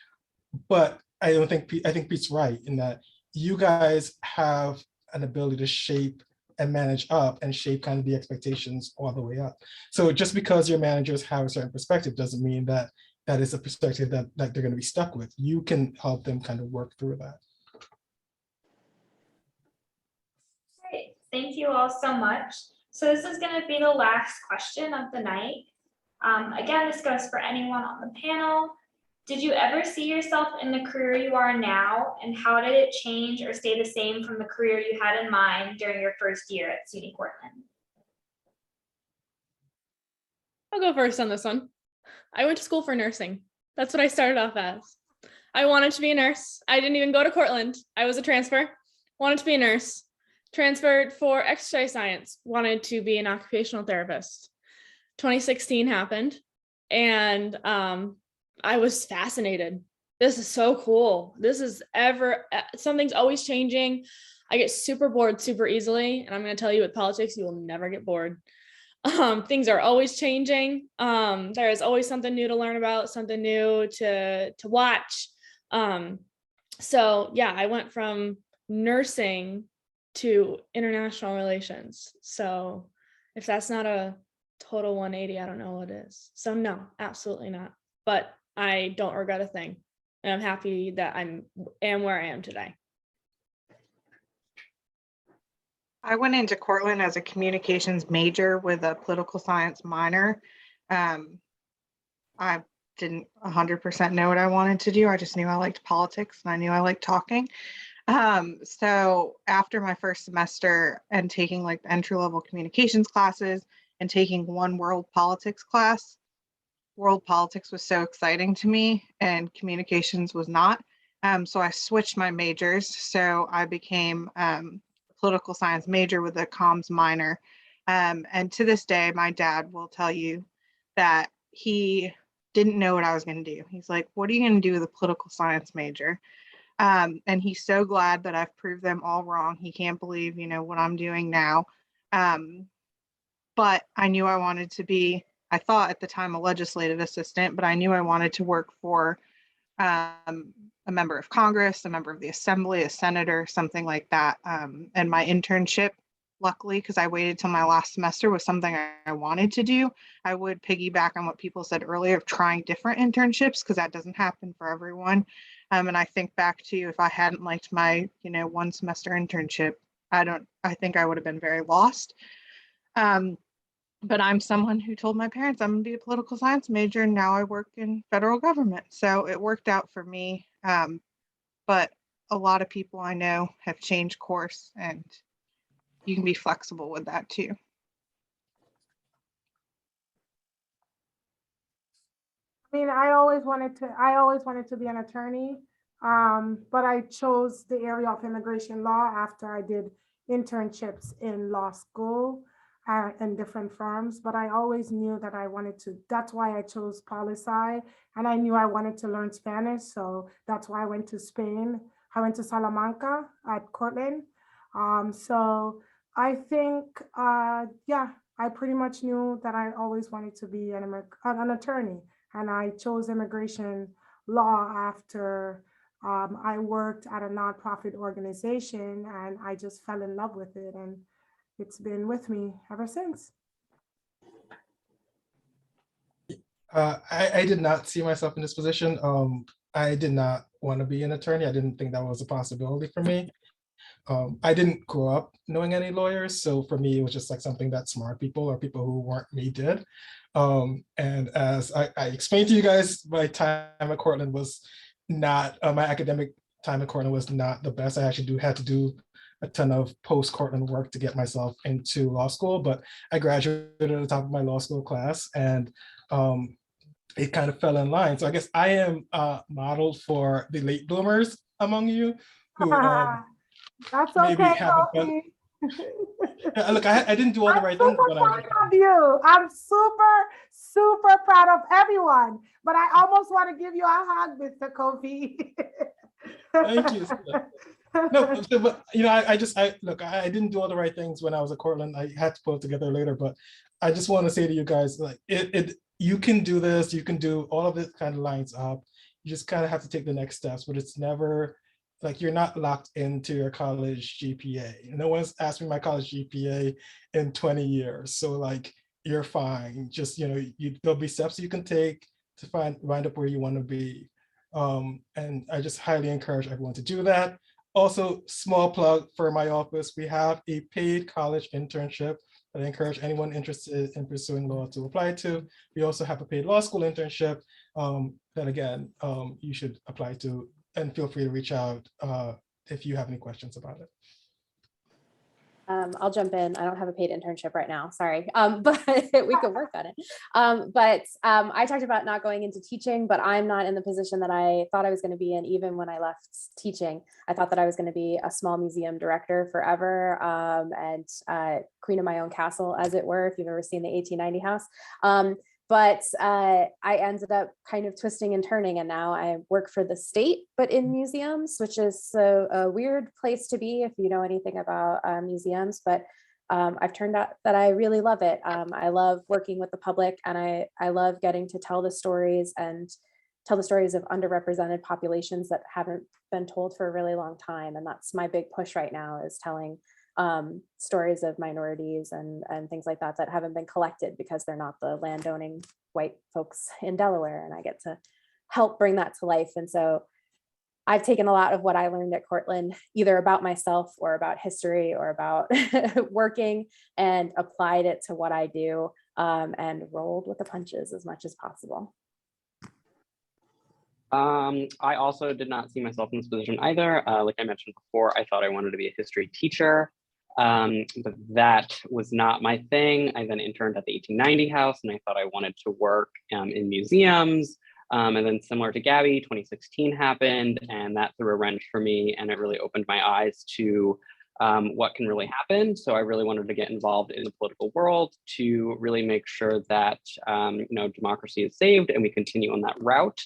But I think Pete's right in that you guys have an ability to shape and manage up and shape kind of the expectations all the way up. So just because your managers have a certain perspective doesn't mean that that is a perspective that they're going to be stuck with. You can help them kind of work through that. Great, thank you all so much. So this is going to be the last question of the night. Again, this goes for anyone on the panel. Did you ever see yourself in the career you are now, and how did it change or stay the same from the career you had in mind during your first year at SUNY Cortland? I'll go first on this one. I went to school for nursing. That's what I started off as. I wanted to be a nurse. I didn't even go to Cortland. I was a transfer, wanted to be a nurse, transferred for exercise science, wanted to be an occupational therapist. 2016 happened, and I was fascinated. This is so cool. This is something's always changing. I get super bored super easily. And I'm going to tell you, with politics, you will never get bored. Things are always changing. There is always something new to learn about, something new to watch. So yeah, I went from nursing to international relations. So if that's not a total 180, I don't know what is. So no, absolutely not. But I don't regret a thing. And I'm happy that I am where I am today. I went into Cortland as a communications major with a political science minor. I didn't 100% know what I wanted to do. I just knew I liked politics and I knew I liked talking. So after my first semester and taking like the entry-level communications classes and taking one world politics class, world politics was so exciting to me and communications was not. So I switched my majors. So I became political science major with a comms minor. And to this day, my dad will tell you that he didn't know what I was going to do. He's like, what are you going to do with a political science major? And he's so glad that I've proved them all wrong. He can't believe, what I'm doing now. But I knew I wanted to be, I thought at the time, a legislative assistant, but I knew I wanted to work for a member of Congress, a member of the Assembly, a senator, something like that. And my internship, luckily, because I waited till my last semester, was something I wanted to do. I would piggyback on what people said earlier of trying different internships, because that doesn't happen for everyone. And I think back to, if I hadn't liked my, one semester internship, I think I would have been very lost. But I'm someone who told my parents I'm gonna be a political science major, and now I work in federal government. So it worked out for me. But a lot of people I know have changed course, and you can be flexible with that too. I mean, I always wanted to be an attorney, but I chose the area of immigration law after I did internships in law school in different firms. But I always knew that I wanted to. That's why I chose poli-sci, and I knew I wanted to learn Spanish, so that's why I went to Spain. I went to Salamanca at Cortland. So I think, yeah, I pretty much knew that I always wanted to be an attorney. And I chose immigration law after I worked at a nonprofit organization, and I just fell in love with it, and it's been with me ever since. I did not see myself in this position. I did not want to be an attorney. I didn't think that was a possibility for me. I didn't grow up knowing any lawyers, so for me, it was just like something that smart people or people who weren't me did. And as I explained to you guys, my time at Cortland was not, my academic time at Cortland was not the best. I actually had to do a ton of post-Cortland work to get myself into law school, but I graduated at the top of my law school class, and it kind of fell in line. So I guess I am modeled for the late bloomers among you who That's maybe okay, haven't Kofi. Yeah, look, I didn't do all the right things when I was. Proud of you. I'm super proud of everyone, but I almost want to give you a hug, Mr. Kofi. Thank you. No, but you know, I didn't do all the right things when I was at Cortland. I had to pull it together later, but I just want to say to you guys, like, you can do this. You can do all of it. Kind of lines up. You just kind of have to take the next steps, but it's never like you're not locked into your college GPA. No one's asked me my college GPA in 20 years, so like you're fine. Just there'll be steps you can take to wind up where you want to be. And I just highly encourage everyone to do that. Also, small plug for my office, we have a paid college internship that I encourage anyone interested in pursuing law to apply to. We also have a paid law school internship that again, you should apply to, and feel free to reach out if you have any questions about it. I'll jump in. I don't have a paid internship right now, sorry, but we could work on it. I talked about not going into teaching, but I'm not in the position that I thought I was going to be in. Even when I left teaching, I thought that I was going to be a small museum director forever, and queen of my own castle, as it were, if you've ever seen the 1890 house. But I ended up kind of twisting and turning, and now I work for the state, but in museums, which is a weird place to be if you know anything about museums. But I've turned out that I really love it. I love working with the public, and I love getting to tell the stories of underrepresented populations that haven't been told for a really long time. And that's my big push right now, is telling stories of minorities and things like that haven't been collected because they're not the landowning white folks in Delaware, and I get to help bring that to life. And so I've taken a lot of what I learned at Cortland, either about myself or about history or about working, and applied it to what I do, and rolled with the punches as much as possible. I also did not see myself in this position either. Like I mentioned before, I thought I wanted to be a history teacher, but that was not my thing. I then interned at the 1890 house, and I thought I wanted to work in museums. And then, similar to Gabby, 2016 happened, and that threw a wrench for me, and it really opened my eyes to what can really happen. So I really wanted to get involved in the political world to really make sure that democracy is saved and we continue on that route.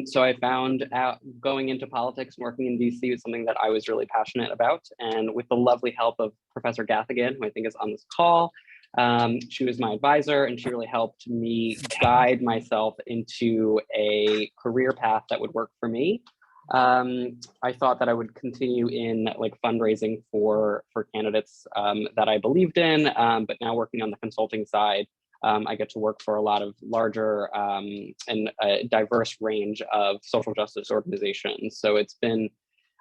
So I found out going into politics, working in DC, was something that I was really passionate about. And with the lovely help of Professor Gathigan, who I think is on this call, she was my advisor, and she really helped me guide myself into a career path that would work for me. I thought that I would continue in like fundraising for candidates that I believed in, but now working on the consulting side, I get to work for a lot of larger and a diverse range of social justice organizations. So it's been,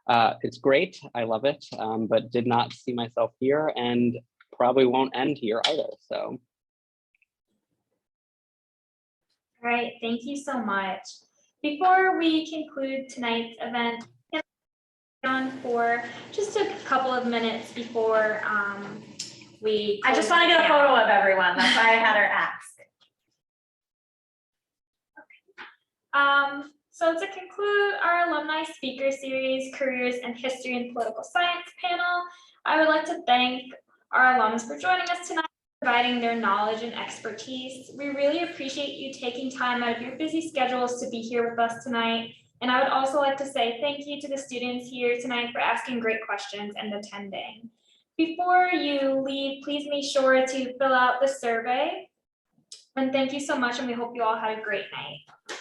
it's great. I love it, but did not see myself here, and probably won't end here either. So. All right, thank you so much. Before we conclude tonight's event, on for just a couple of minutes before I just want to get a photo of everyone. That's why I had her ask. Okay. So to conclude our Alumni Speaker Series, Careers in History and Political Science panel, I would like to thank our alums for joining us tonight, providing their knowledge and expertise. We really appreciate you taking time out of your busy schedules to be here with us tonight. And I would also like to say thank you to the students here tonight for asking great questions and attending. Before you leave, please make sure to fill out the survey. And thank you so much, and we hope you all had a great night.